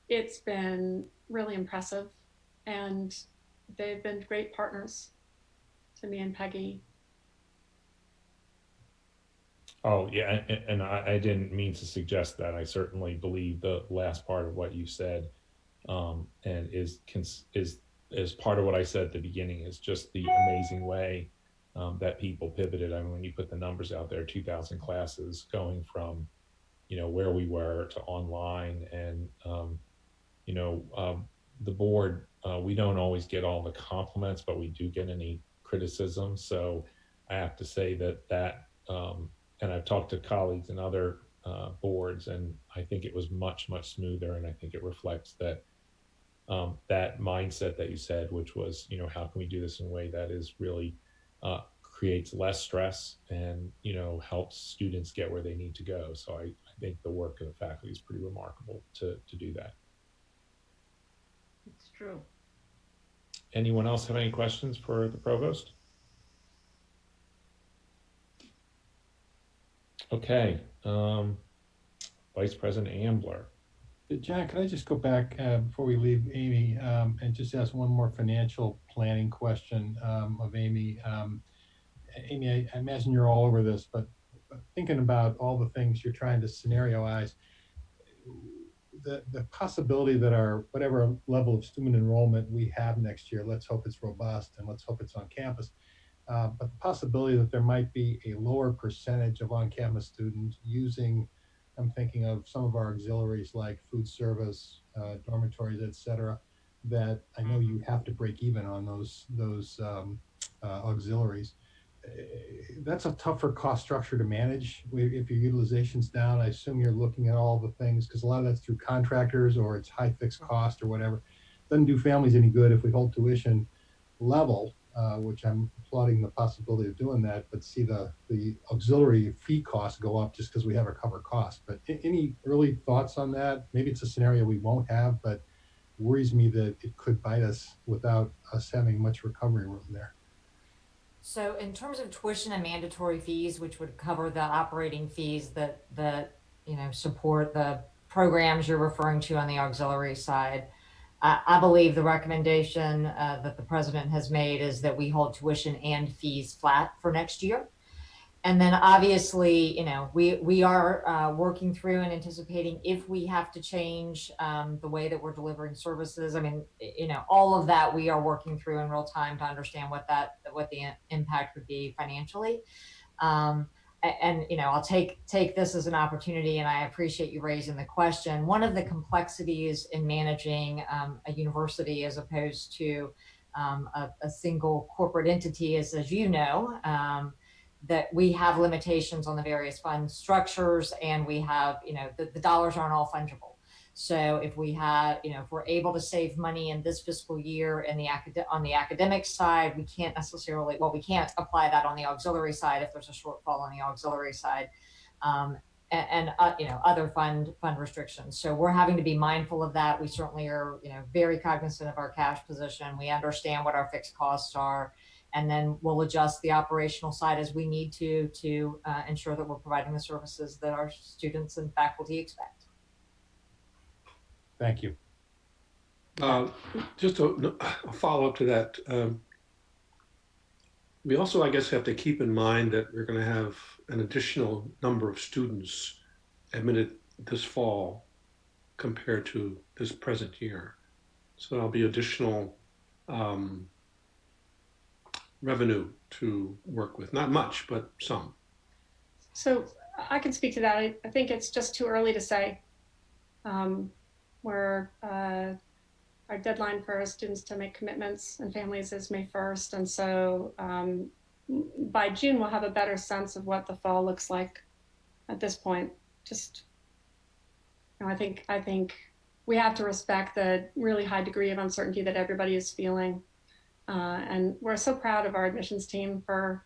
It's been really impressive, and they've been great partners to me and Peggy. Oh, yeah, and I didn't mean to suggest that. I certainly believe the last part of what you said, and is part of what I said at the beginning, is just the amazing way that people pivoted. I mean, when you put the numbers out there, 2,000 classes going from, where we were to online, and the board, we don't always get all the compliments, but we do get any criticism. So I have to say that and I've talked to colleagues in other boards, and I think it was much, much smoother. And I think it reflects that that mindset that you said, which was, how can we do this in a way that is really creates less stress and, helps students get where they need to go. So I think the work of the faculty is pretty remarkable to do that. It's true. Anyone else have any questions for the provost? Okay, Vice President Ambler. John, can I just go back before we leave Amy and just ask one more financial planning question of Amy? Amy, I imagine you're all over this, but thinking about all the things you're trying to scenarioize, the possibility that our whatever level of student enrollment we have next year, let's hope it's robust and let's hope it's on campus. But the possibility that there might be a lower percentage of on-campus students using, I'm thinking of some of our auxiliaries like food service, dormitories, et cetera, that I know you have to break even on those auxiliaries. That's a tougher cost structure to manage. If your utilization's down, I assume you're looking at all the things, because a lot of that's through contractors or it's high fixed cost or whatever. Doesn't do families any good if we hold tuition level, which I'm applauding the possibility of doing that, but see the auxiliary fee costs go up just because we have a cover cost. But any early thoughts on that? Maybe it's a scenario we won't have, but worries me that it could bite us without us having much recovery room there. So in terms of tuition and mandatory fees, which would cover the operating fees that support the programs you're referring to on the auxiliary side, I believe the recommendation that the president has made is that we hold tuition and fees flat for next year. And then obviously, we are working through and anticipating if we have to change the way that we're delivering services. I mean, all of that we are working through in real time to understand what the impact would be financially. I'll take this as an opportunity, and I appreciate you raising the question. One of the complexities in managing a university as opposed to a single corporate entity is, as you know, that we have limitations on the various fund structures, and we have, the dollars aren't all fungible. So if we have, if we're able to save money in this fiscal year on the academic side, we can't necessarily, we can't apply that on the auxiliary side if there's a shortfall on the auxiliary side, and other fund restrictions. So we're having to be mindful of that. We certainly are, very cognizant of our cash position. We understand what our fixed costs are, and then we'll adjust the operational side as we need to ensure that we're providing the services that our students and faculty expect. Thank you. Just a follow-up to that. We also, I guess, have to keep in mind that we're going to have an additional number of students admitted this fall compared to this present year. So there'll be additional revenue to work with. Not much, but some. So I can speak to that. I think it's just too early to say. Our deadline for our students to make commitments and families is May 1st. And so by June, we'll have a better sense of what the fall looks like at this point. I think we have to respect the really high degree of uncertainty that everybody is feeling. And we're so proud of our admissions team for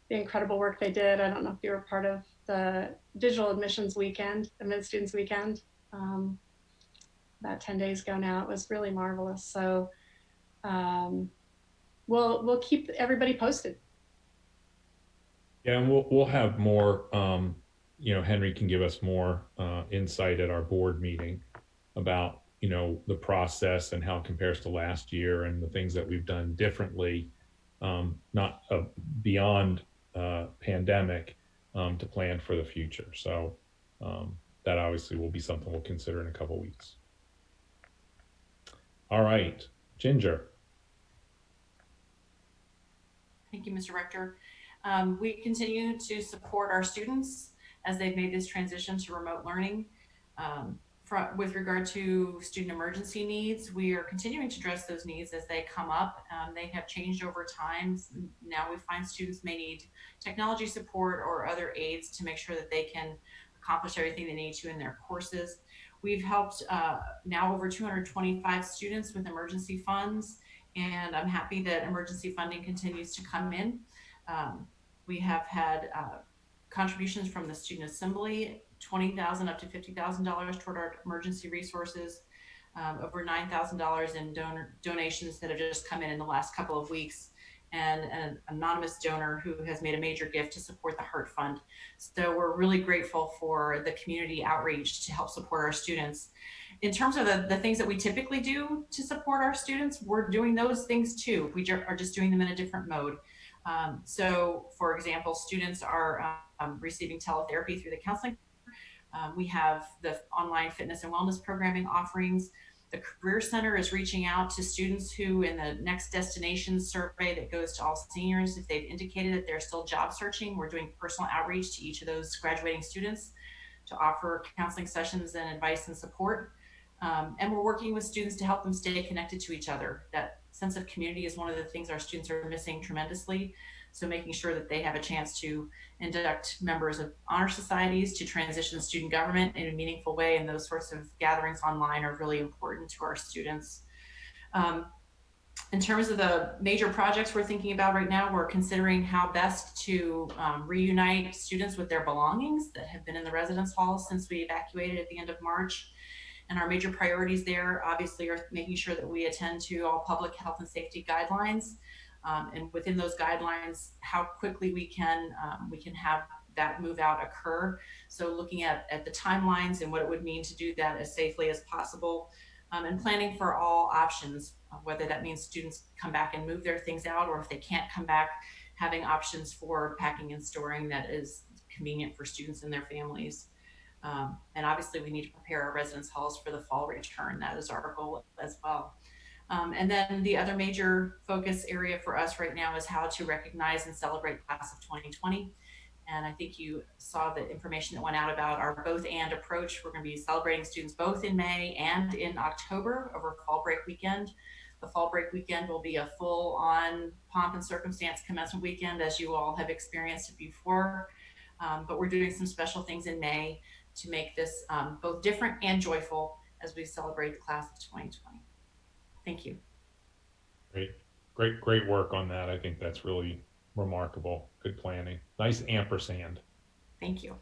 the incredible work they did. I don't know if you were part of the digital admissions weekend, admitted students weekend, about 10 days ago now. It was really marvelous. So we'll keep everybody posted. Yeah, and we'll have more, Henry can give us more insight at our board meeting about, the process and how it compares to last year and the things that we've done differently, not beyond pandemic, to plan for the future. So that obviously will be something we'll consider in a couple of weeks. All right, Ginger. Thank you, Mr. Rector. We continue to support our students as they've made this transition to remote learning. With regard to student emergency needs, we are continuing to address those needs as they come up. They have changed over time. Now we find students may need technology support or other aids to make sure that they can accomplish everything they need to in their courses. We've helped now over 225 students with emergency funds, and I'm happy that emergency funding continues to come in. We have had contributions from the Student Assembly, $20,000 up to $50,000 toward our emergency resources, over $9,000 in donations that have just come in the last couple of weeks, and an anonymous donor who has made a major gift to support the Heart Fund. So we're really grateful for the community outreach to help support our students. In terms of the things that we typically do to support our students, we're doing those things too. We are just doing them in a different mode. So, for example, students are receiving teletherapy through the counseling. We have the online fitness and wellness programming offerings. The Career Center is reaching out to students who, in the Next Destination survey that goes to all seniors, if they've indicated that they're still job searching, we're doing personal outreach to each of those graduating students to offer counseling sessions and advice and support. And we're working with students to help them stay connected to each other. That sense of community is one of the things our students are missing tremendously. So making sure that they have a chance to induct members of honor societies, to transition student government in a meaningful way, and those sorts of gatherings online are really important to our students. In terms of the major projects we're thinking about right now, we're considering how best to reunite students with their belongings that have been in the residence hall since we evacuated at the end of March. And our major priorities there obviously are making sure that we attend to all public health and safety guidelines. And within those guidelines, how quickly we can have that move out occur. So looking at the timelines and what it would mean to do that as safely as possible, and planning for all options, whether that means students come back and move their things out, or if they can't come back, having options for packing and storing that is convenient for students and their families. And obviously we need to prepare our residence halls for the fall return. That is our goal as well. And then the other major focus area for us right now is how to recognize and celebrate class of 2020. And I think you saw the information that went out about our both and approach. We're going to be celebrating students both in May and in October over fall break weekend. The fall break weekend will be a full on pomp and circumstance commencement weekend, as you all have experienced it before. But we're doing some special things in May to make this both different and joyful as we celebrate the class of 2020. Thank you. Great work on that. I think that's really remarkable. Good planning. Nice ampersand. Thank you.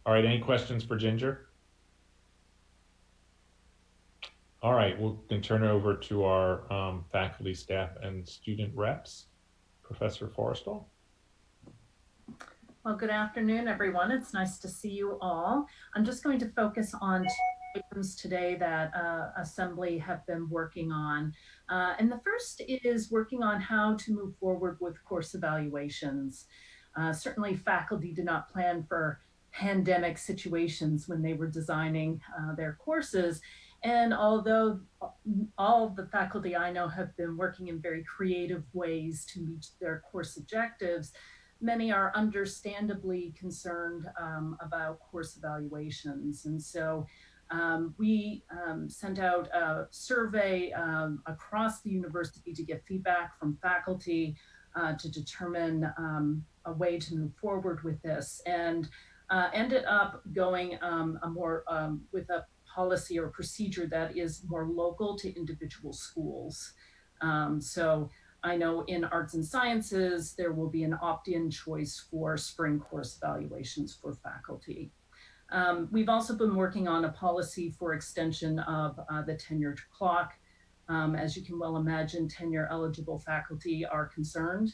All right, any questions for Ginger? All right, we'll then turn it over to our faculty, staff, and student reps. Professor Forrestal. Well, good afternoon, everyone. It's nice to see you all. I'm just going to focus on two items today that Assembly have been working on. And the first is working on how to move forward with course evaluations. Certainly faculty did not plan for pandemic situations when they were designing their courses. And although all of the faculty I know have been working in very creative ways to meet their course objectives, many are understandably concerned about course evaluations. And so we sent out a survey across the university to get feedback from faculty to determine a way to move forward with this, and ended up going with a policy or procedure that is more local to individual schools. So I know in arts and sciences, there will be an opt-in choice for spring course evaluations for faculty. We've also been working on a policy for extension of the tenure clock. As you can well imagine, tenure eligible faculty are concerned.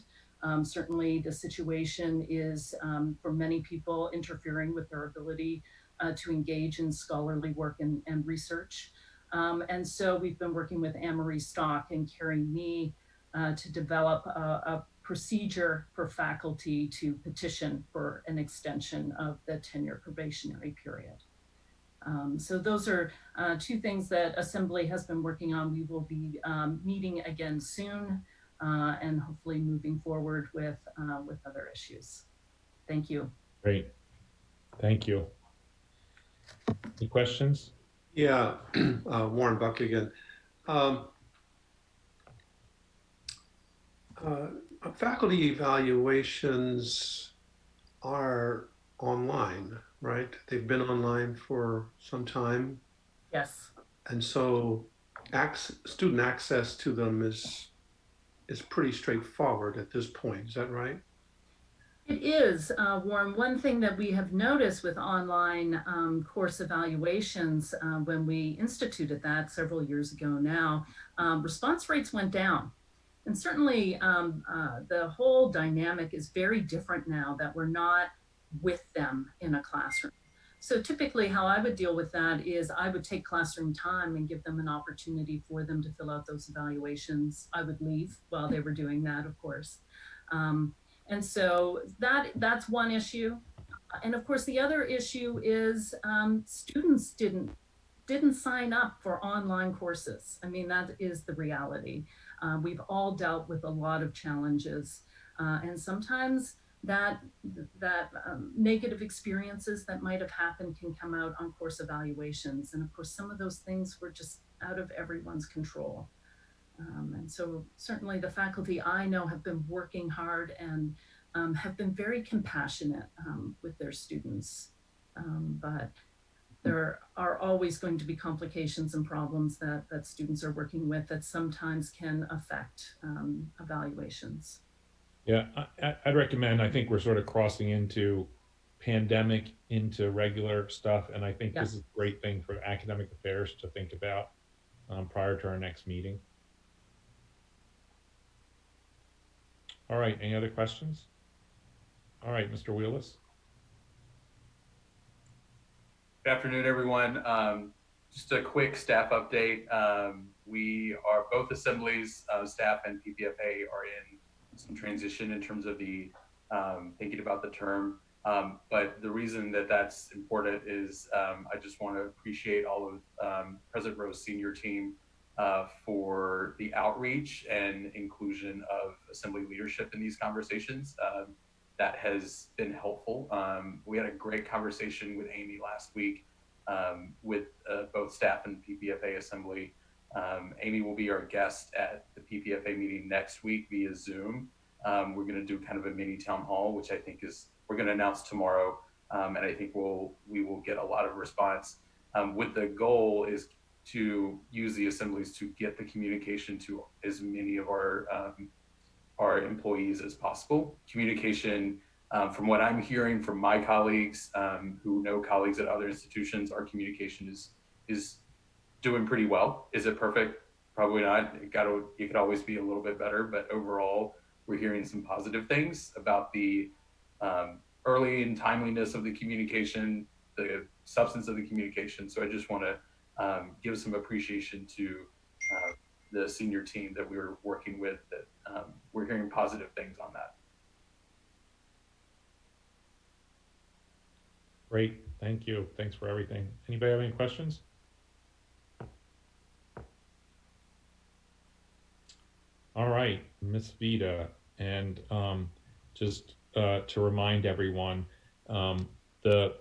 Certainly the situation is for many people interfering with their ability to engage in scholarly work and research. And so we've been working with Anne-Marie Stock and Carrie Nee to develop a procedure for faculty to petition for an extension of the tenure probationary period. So those are two things that Assembly has been working on. We will be meeting again soon and hopefully moving forward with other issues. Thank you. Great, thank you. Any questions? Yeah, Warren Buck again. Faculty evaluations are online, right? They've been online for some time. Yes. And so student access to them is pretty straightforward at this point. Is that right? It is, Warren. One thing that we have noticed with online course evaluations when we instituted that several years ago now, response rates went down. And certainly the whole dynamic is very different now that we're not with them in a classroom. So typically how I would deal with that is I would take classroom time and give them an opportunity for them to fill out those evaluations. I would leave while they were doing that, of course. And so that's one issue. And of course, the other issue is students didn't sign up for online courses. I mean, that is the reality. We've all dealt with a lot of challenges, and sometimes that negative experiences that might have happened can come out on course evaluations. And of course, some of those things were just out of everyone's control. And so certainly the faculty I know have been working hard and have been very compassionate with their students. But there are always going to be complications and problems that students are working with that sometimes can affect evaluations. Yeah, I'd recommend, I think we're sort of crossing into pandemic into regular stuff. And I think this is a great thing for academic affairs to think about prior to our next meeting. All right, any other questions? All right, Mr. Wheelis. Good afternoon, everyone. Just a quick staff update. We are both assemblies, staff and PPFA are in some transition in terms of the thinking about the term. But the reason that that's important is I just want to appreciate all of President Rowe's senior team for the outreach and inclusion of assembly leadership in these conversations. That has been helpful. We had a great conversation with Amy last week with both staff and PPFA assembly. Amy will be our guest at the PPFA meeting next week via Zoom. We're going to do kind of a mini town hall, which I think we're going to announce tomorrow. And I think we will get a lot of response. With the goal is to use the assemblies to get the communication to as many of our employees as possible. Communication, from what I'm hearing from my colleagues who know colleagues at other institutions, our communication is doing pretty well. Is it perfect? Probably not. It could always be a little bit better, but overall, we're hearing some positive things about the early and timeliness of the communication, the substance of the communication. So I just want to give some appreciation to the senior team that we were working with, that we're hearing positive things on that. Great, thank you. Thanks for everything. Anybody have any questions? All right, Ms. Vita, and just to remind everyone, the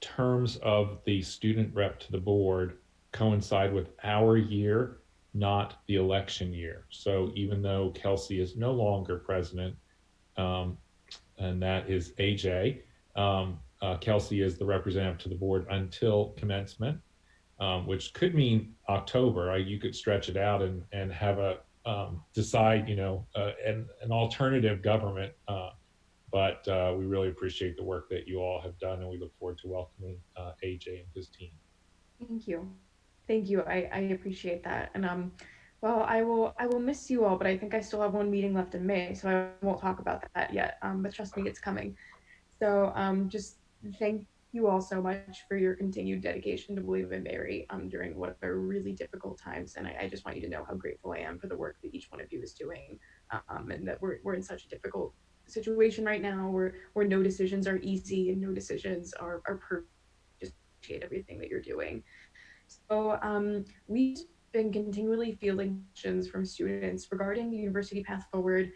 terms of the student rep to the board coincide with our year, not the election year. So even though Kelsey is no longer president, and that is AJ, Kelsey is the representative to the board until commencement, which could mean October. You could stretch it out and have a decide, an alternative government. But we really appreciate the work that you all have done, and we look forward to welcoming AJ and his team. Thank you. Thank you. I appreciate that. And well, I will miss you all, but I think I still have one meeting left in May, so I won't talk about that yet. But trust me, it's coming. So just thank you all so much for your continued dedication to William and Mary during what are really difficult times. And I just want you to know how grateful I am for the work that each one of you is doing, and that we're in such a difficult situation right now where no decisions are easy and no decisions are perfect. Just appreciate everything that you're doing. So we've been continually fielding questions from students regarding the university path forward.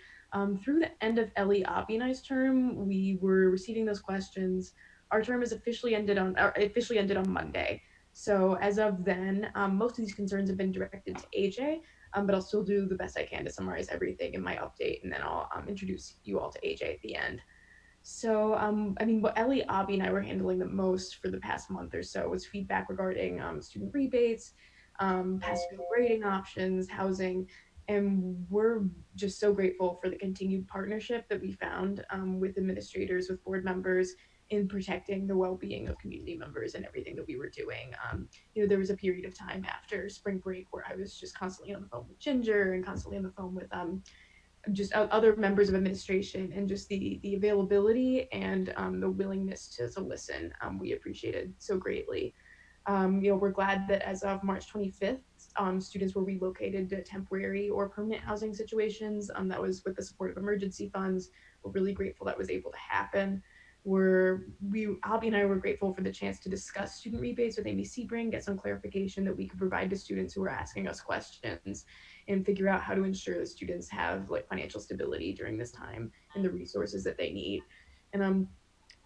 Through the end of Ellie Abinai's term, we were receiving those questions. Our term is officially ended on Monday. So as of then, most of these concerns have been directed to AJ, but I'll still do the best I can to summarize everything in my update, and then I'll introduce you all to AJ at the end. So, what Ellie, Abby, and I were handling the most for the past month or so was feedback regarding student rebates, pass-fail grading options, housing, And we're just so grateful for the continued partnership that we found with administrators, with board members, in protecting the well-being of community members and everything that we were doing. There was a period of time after spring break where I was just constantly on the phone with Ginger and constantly on the phone with just other members of administration, and just the availability and the willingness to listen. We appreciated so greatly. We're glad that as of March 25th, students were relocated to temporary or permanent housing situations. That was with the support of emergency funds. We're really grateful that was able to happen. Abby and I were grateful for the chance to discuss student rebates with Amy Sebring, get some clarification that we could provide to students who are asking us questions, and figure out how to ensure that students have like financial stability during this time and the resources that they need. And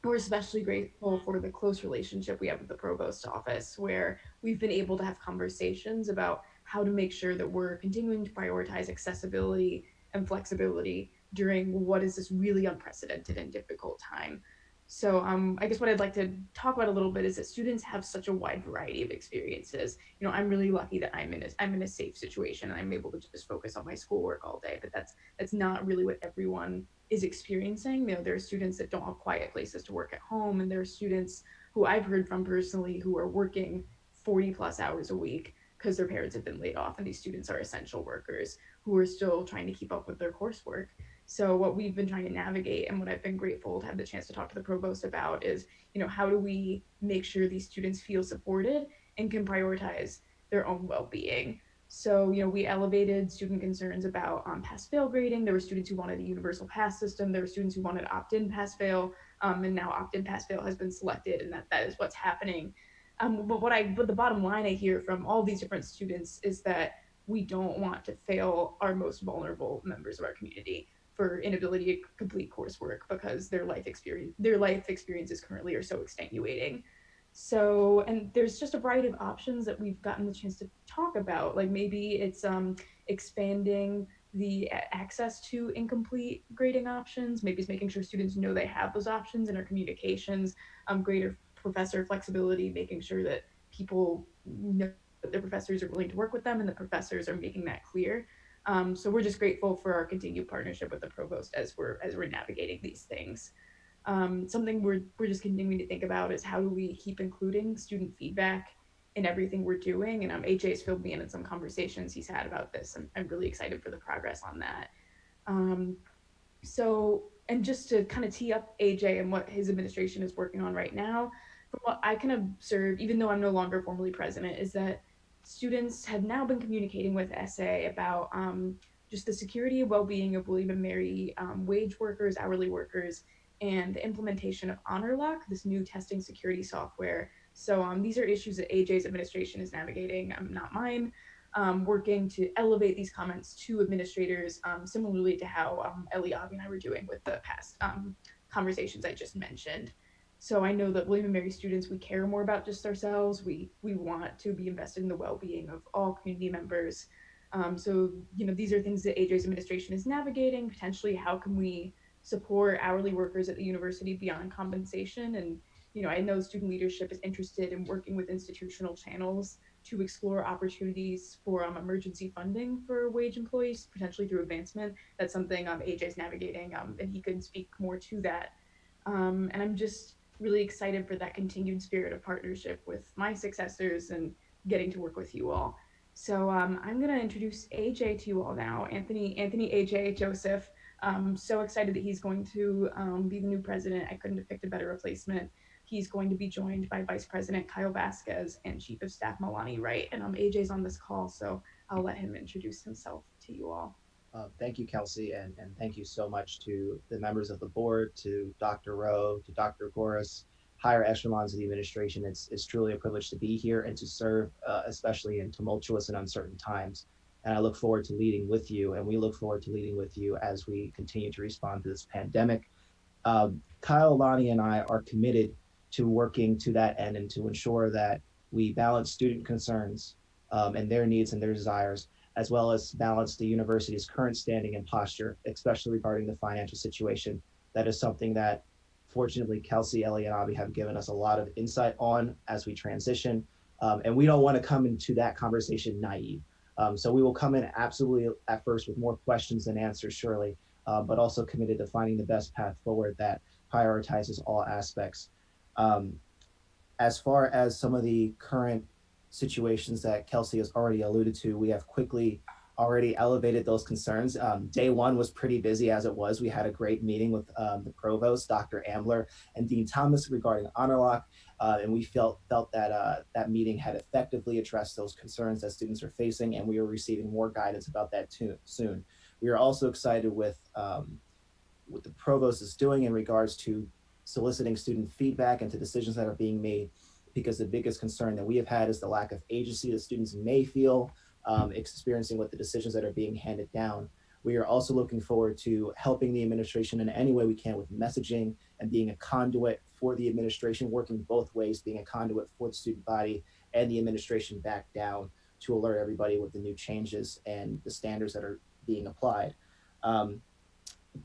we're especially grateful for the close relationship we have with the provost's office, where we've been able to have conversations about how to make sure that we're continuing to prioritize accessibility and flexibility during what is this really unprecedented and difficult time. So I guess what I'd like to talk about a little bit is that students have such a wide variety of experiences. I'm really lucky that I'm in a safe situation and I'm able to just focus on my schoolwork all day, but that's not really what everyone is experiencing. There are students that don't have quiet places to work at home, and there are students who I've heard from personally who are working 40 plus hours a week because their parents have been laid off, and these students are essential workers who are still trying to keep up with their coursework. So what we've been trying to navigate, and what I've been grateful to have the chance to talk to the provost about, is how do we make sure these students feel supported and can prioritize their own well-being. So, we elevated student concerns about pass-fail grading. There were students who wanted a universal pass system. There were students who wanted opt-in pass-fail, and now opt-in pass-fail has been selected, and that is what's happening. But the bottom line I hear from all these different students is that we don't want to fail our most vulnerable members of our community for inability to complete coursework because their life experiences currently are so extenuating. So, and there's just a variety of options that we've gotten the chance to talk about. Like maybe it's expanding the access to incomplete grading options. Maybe it's making sure students know they have those options in our communications, greater professor flexibility, making sure that people know that the professors are willing to work with them and the professors are making that clear. So we're just grateful for our continued partnership with the provost as we're navigating these things. Something we're just continuing to think about is how do we keep including student feedback in everything we're doing. And AJ's filled me in some conversations he's had about this. I'm really excited for the progress on that. And just to kind of tee up AJ and what his administration is working on right now, from what I can observe, even though I'm no longer formally president, is that students have now been communicating with SA about just the security and well-being of William and Mary wage workers, hourly workers, and the implementation of HonorLock, this new testing security software. So these are issues that AJ's administration is navigating, not mine, working to elevate these comments to administrators, similarly to how Ellie, Avi, and I were doing with the past conversations I just mentioned. So I know that William and Mary students, we care more about just ourselves. We want to be invested in the well-being of all community members. So these are things that AJ's administration is navigating. Potentially, how can we support hourly workers at the university beyond compensation? And I know student leadership is interested in working with institutional channels to explore opportunities for emergency funding for wage employees, potentially through advancement. That's something AJ's navigating, and he could speak more to that. And I'm just really excited for that continued spirit of partnership with my successors and getting to work with you all. So I'm going to introduce AJ to you all now. Anthony AJ Joseph. So excited that he's going to be the new president. I couldn't have picked a better replacement. He's going to be joined by Vice President Kyle Vasquez and Chief of Staff Milani Wright. And AJ's on this call, so I'll let him introduce himself to you all. Thank you, Kelsey, and thank you so much to the members of the board, to Dr. Rowe, to Dr. Goris, higher echelons of the administration. It's truly a privilege to be here and to serve, especially in tumultuous and uncertain times. And I look forward to leading with you, and we look forward to leading with you as we continue to respond to this pandemic. Kyle, Lonnie, and I are committed to working to that end and to ensure that we balance student concerns and their needs and their desires, as well as balance the university's current standing and posture, especially regarding the financial situation. That is something that, fortunately, Kelsey, Ellie, and Avi have given us a lot of insight on as we transition. And we don't want to come into that conversation naive. So we will come in absolutely at first with more questions than answers, surely, but also committed to finding the best path forward that prioritizes all aspects. Um, as far as some of the current situations that Kelsey has already alluded to, we have quickly already elevated those concerns. Day one was pretty busy as it was. We had a great meeting with the provost, Dr. Ambler, and Dean Thomas regarding honor lock, and we felt that that meeting had effectively addressed those concerns that students are facing, and we are receiving more guidance about that too, soon. We are also excited with what the provost is doing in regards to soliciting student feedback into decisions that are being made, because the biggest concern that we have had is the lack of agency that students may feel experiencing with the decisions that are being handed down. We are also looking forward to helping the administration in any way we can with messaging and being a conduit for the administration, working both ways, being a conduit for the student body and the administration back down to alert everybody with the new changes and the standards that are being applied.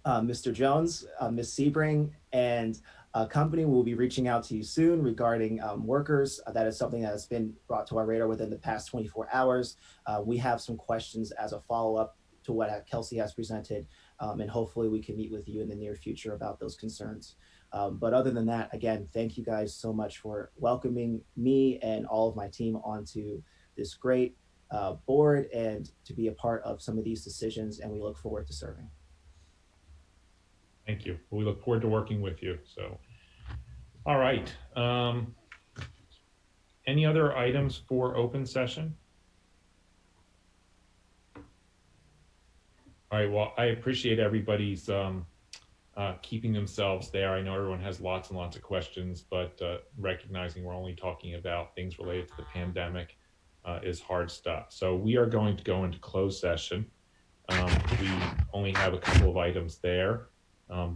Mr. Jones, Ms. Sebring, and company will be reaching out to you soon regarding workers. That is something that has been brought to our radar within the past 24 hours. We have some questions as a follow-up to what Kelsey has presented, and hopefully we can meet with you in the near future about those concerns. But other than that, again, thank you guys so much for welcoming me and all of my team onto this great board and to be a part of some of these decisions, and we look forward to serving. Thank you. We look forward to working with you. So, all right. Any other items for open session? All right. Well, I appreciate everybody's keeping themselves there. I know everyone has lots and lots of questions, but recognizing we're only talking about things related to the pandemic is hard stuff. So we are going to go into closed session. We only have a couple of items there.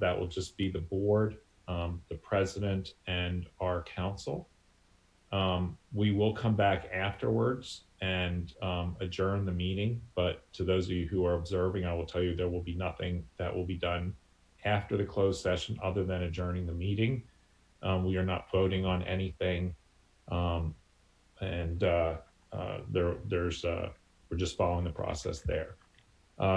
That will just be the board, the president, and our council. We will come back afterwards and adjourn the meeting. But to those of you who are observing, I will tell you there will be nothing that will be done after the closed session other than adjourning the meeting. We are not voting on anything. We're just following the process there.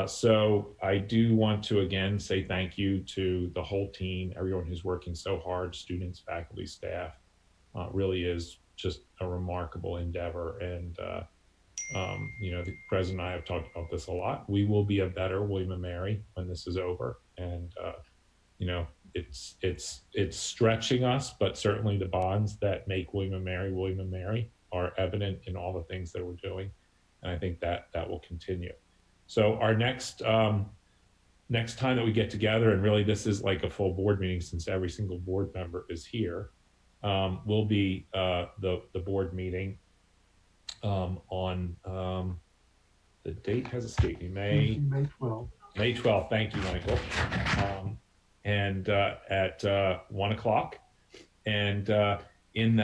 So I do want to again say thank you to the whole team, everyone who's working so hard, students, faculty, staff. Really is just a remarkable endeavor. And the president and I have talked about this a lot. We will be a better William & Mary when this is over. And it's stretching us, but certainly the bonds that make William & Mary are evident in all the things that we're doing. And I think that will continue. So our next time that we get together, and really this is like a full board meeting since every single board member is here, will be the board meeting on the date has escaped me, May 12th. May 12th. Thank you, Michael. And at 1 o'clock. And in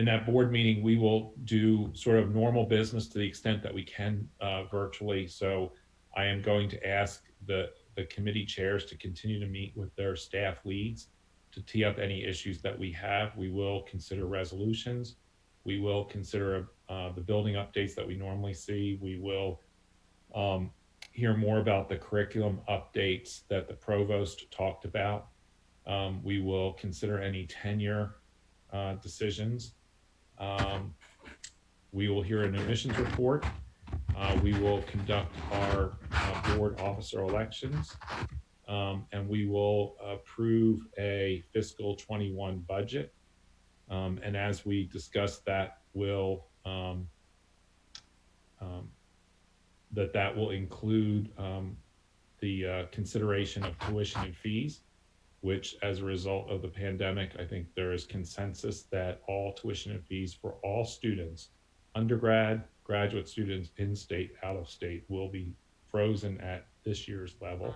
that board meeting, we will do sort of normal business to the extent that we can virtually. So I am going to ask the committee chairs to continue to meet with their staff leads to tee up any issues that we have. We will consider resolutions. We will consider the building updates that we normally see. We will hear more about the curriculum updates that the provost talked about. We will consider any tenure decisions. We will hear an admissions report. We will conduct our board officer elections, and we will approve a fiscal 21 budget. And as we discuss that, that will include the consideration of tuition and fees, which as a result of the pandemic, I think there is consensus that all tuition and fees for all students, undergrad, graduate students, in-state, out-of-state, will be frozen at this year's level.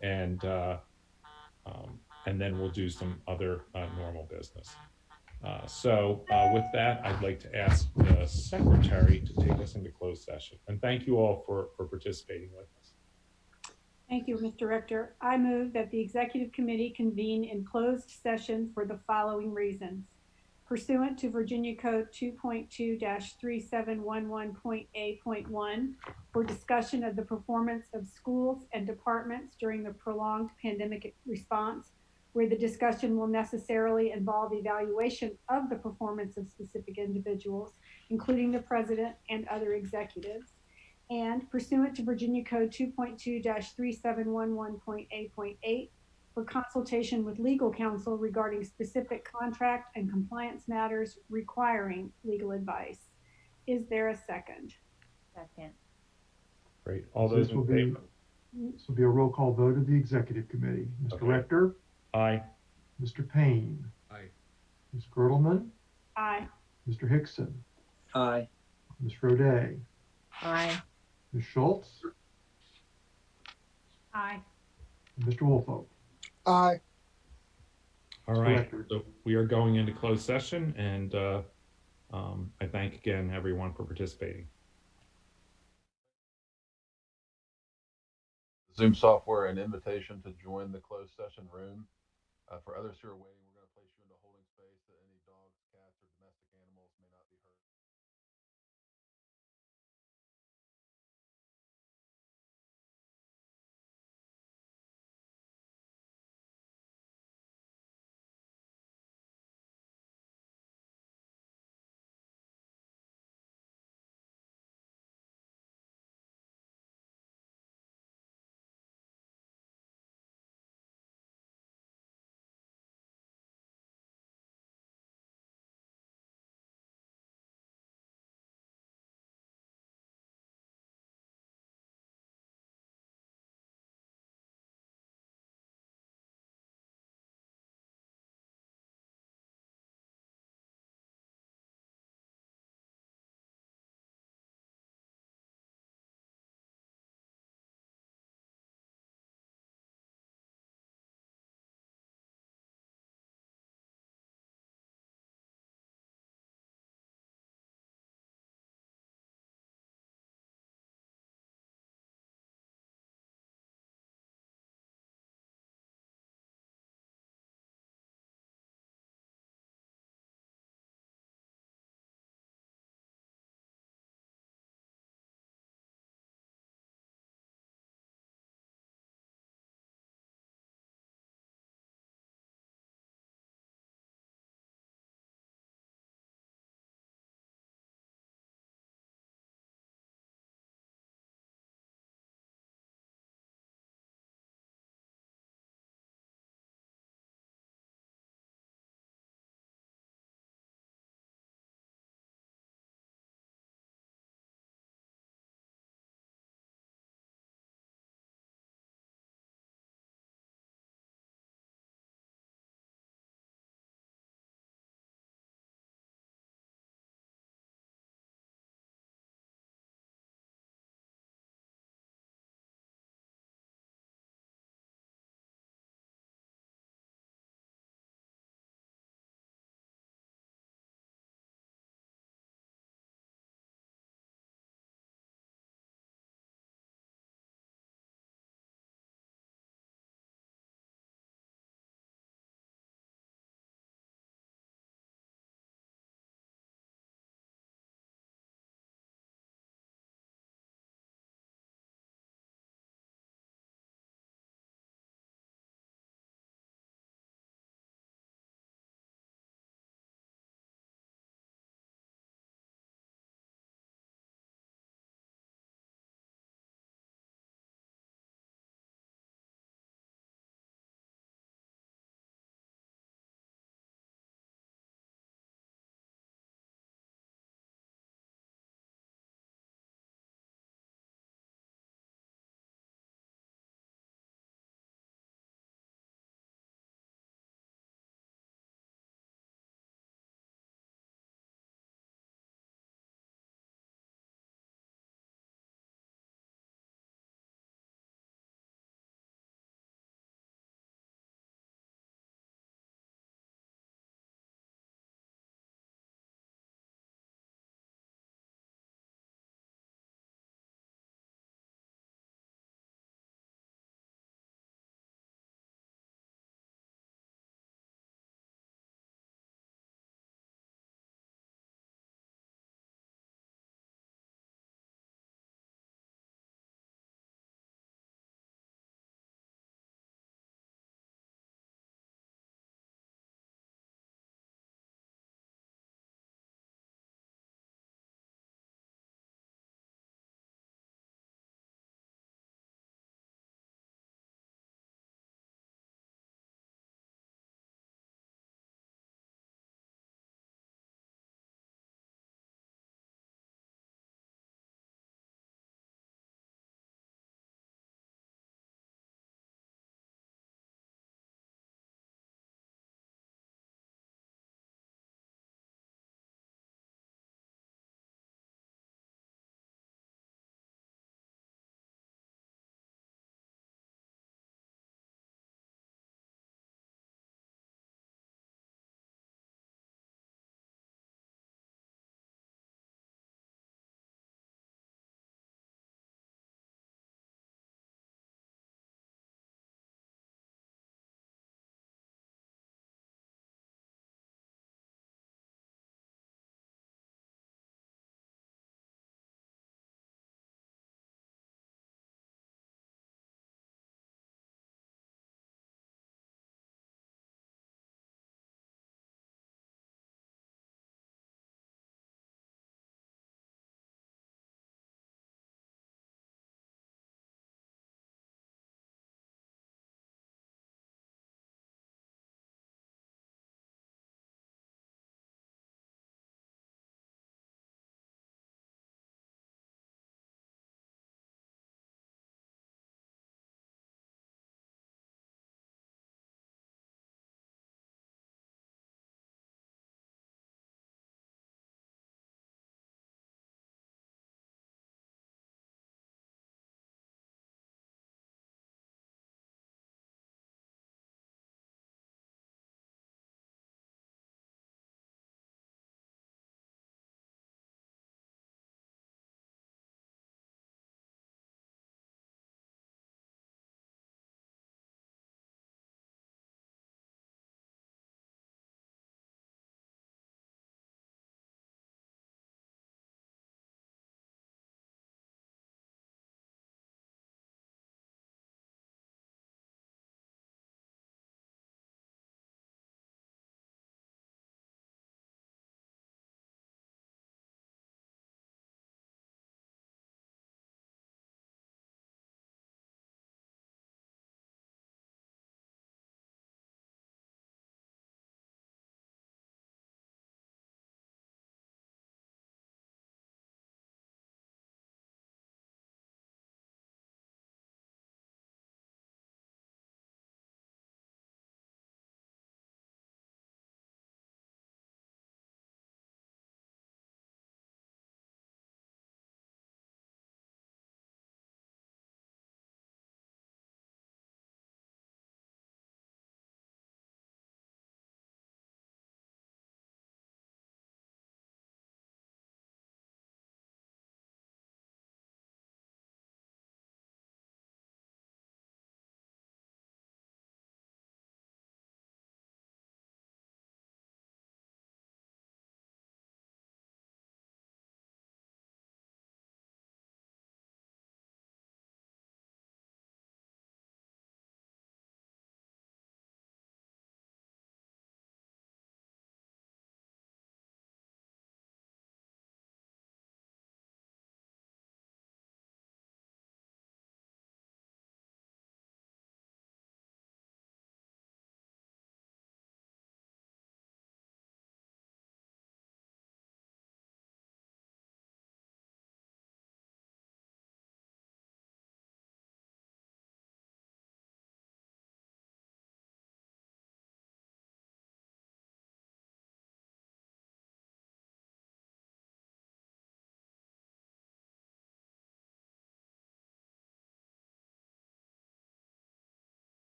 And then we'll do some other normal business. So with that, I'd like to ask the secretary to take us into closed session. And thank you all for participating with us. Thank you, Mr. Rector. I move that the executive committee convene in closed session for the following reasons. pursuant to Virginia Code 2.2-3711.A.1 for discussion of the performance of schools and departments during the prolonged pandemic response, where the discussion will necessarily involve evaluation of the performance of specific individuals, including the president and other executives. And pursuant to Virginia Code 2.2-3711.A.8 for consultation with legal counsel regarding specific contract and compliance matters requiring legal advice. Is there a second? Second. Great. All So those this in will favor? This will be a roll call vote of the executive committee. Mr. Okay. Rector, Aye. Mr. Payne, Aye. Ms. Girdleman, Aye. Mr. Hickson, Aye. Ms. Roday, Aye. Ms. Schultz, Aye. and Mr. Wolfold. Aye. All right. Director. So we are going into closed session, and I thank again everyone for participating. Zoom software an invitation to join the closed session room. For others who are waiting, we're going to place you into holding space that any dogs, cats, or domestic animals may not be heard.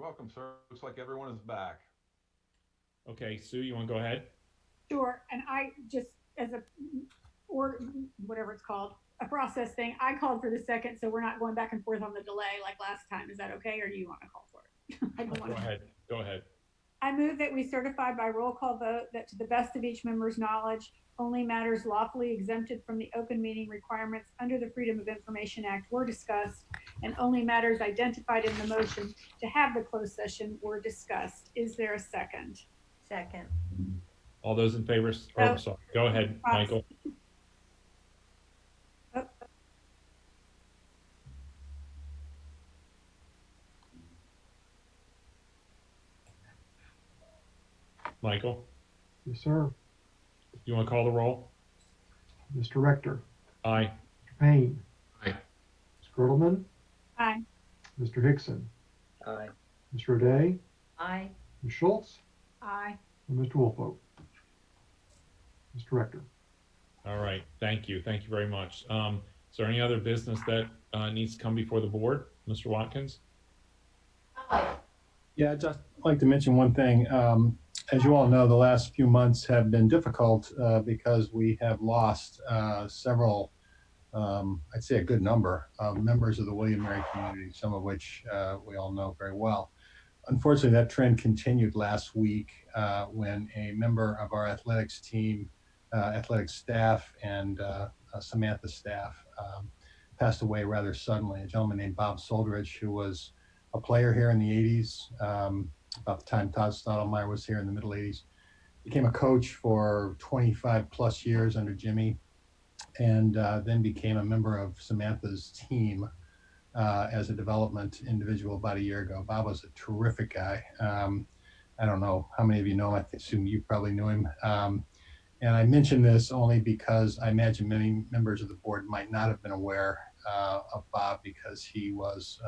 welcome, sir. Looks like everyone is back. Okay, Sue, you want to go ahead? Sure. And I just, as a, or whatever it's called, a process thing, I called for the second, so we're not going back and forth on the delay like last time. Is that okay, or do you want to call for it? I don't want Go to. ahead. Go ahead. I move that we certify by roll call vote that to the best of each member's knowledge, only matters lawfully exempted from the open meeting requirements under the Freedom of Information Act were discussed, and only matters identified in the motion to have the closed session were discussed. Is there a second? Second. All those in favor, or sorry, go ahead, Michael. Michael, Yes, sir. you want to call the roll? Mr. Rector, Aye. Mr. Payne, Aye. Ms. Girdleman, Aye. Mr. Hickson, Aye. Mr. O'Day, Aye. Ms. Schultz, Aye. and Mr. Woolfolk. Mr. Rector. All right, thank you. Thank you very much. Is there any other business that needs to come before the board? Mr. Watkins? Yeah, I'd just like to mention one thing. As you all know, the last few months have been difficult because we have lost several, I'd say a good number of members of the William Mary community, some of which we all know very well. Unfortunately, that trend continued last week when a member of our athletics team, athletics staff, and Samantha staff passed away rather suddenly. A gentleman named Bob Soldridge, who was a player here in the 80s, about the time Todd Stottlemyre was here in the middle 80s. Became a coach for 25 plus years under Jimmy, and then became a member of Samantha's team as a development individual about a year ago. Bob was a terrific guy. I don't know how many of you know him. I assume you probably knew him. And I mention this only because I imagine many members of the board might not have been aware of Bob because he was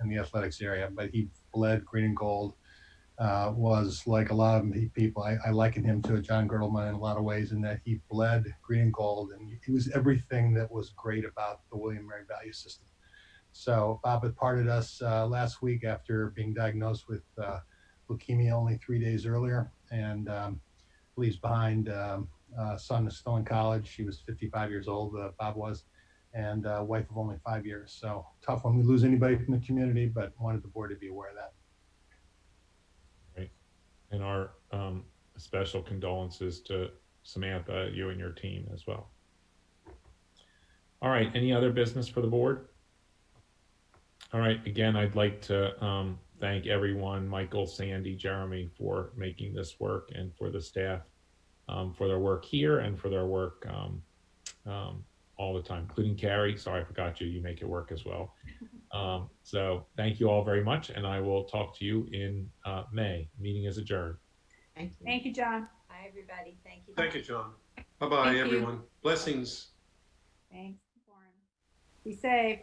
in the athletics area, but he bled green and gold, was like a lot of people. I liken him to a John Girdleman in a lot of ways in that he bled green and gold, and he was everything that was great about the William Mary value system. So Bob departed us last week after being diagnosed with leukemia only 3 days earlier, and leaves behind a son still in college. She was 55 years old, Bob was, and a wife of only 5 years. So tough when we lose anybody from the community, but wanted the board to be aware of that. Right. And our special condolences to Samantha, you and your team as well. All right, any other business for the board? All right, again, I'd like to thank everyone, Michael, Sandy, Jeremy, for making this work, and for the staff for their work here and for their work all the time, including Carrie. Sorry, I forgot you. You make it work as well. So thank you all very much, and I will talk to you in May. Meeting is adjourned. Thank you. Thank you, John. Bye, everybody. Thank you. Thank you, John. Bye-bye, everyone. Blessings. Thanks, Lauren. Be safe.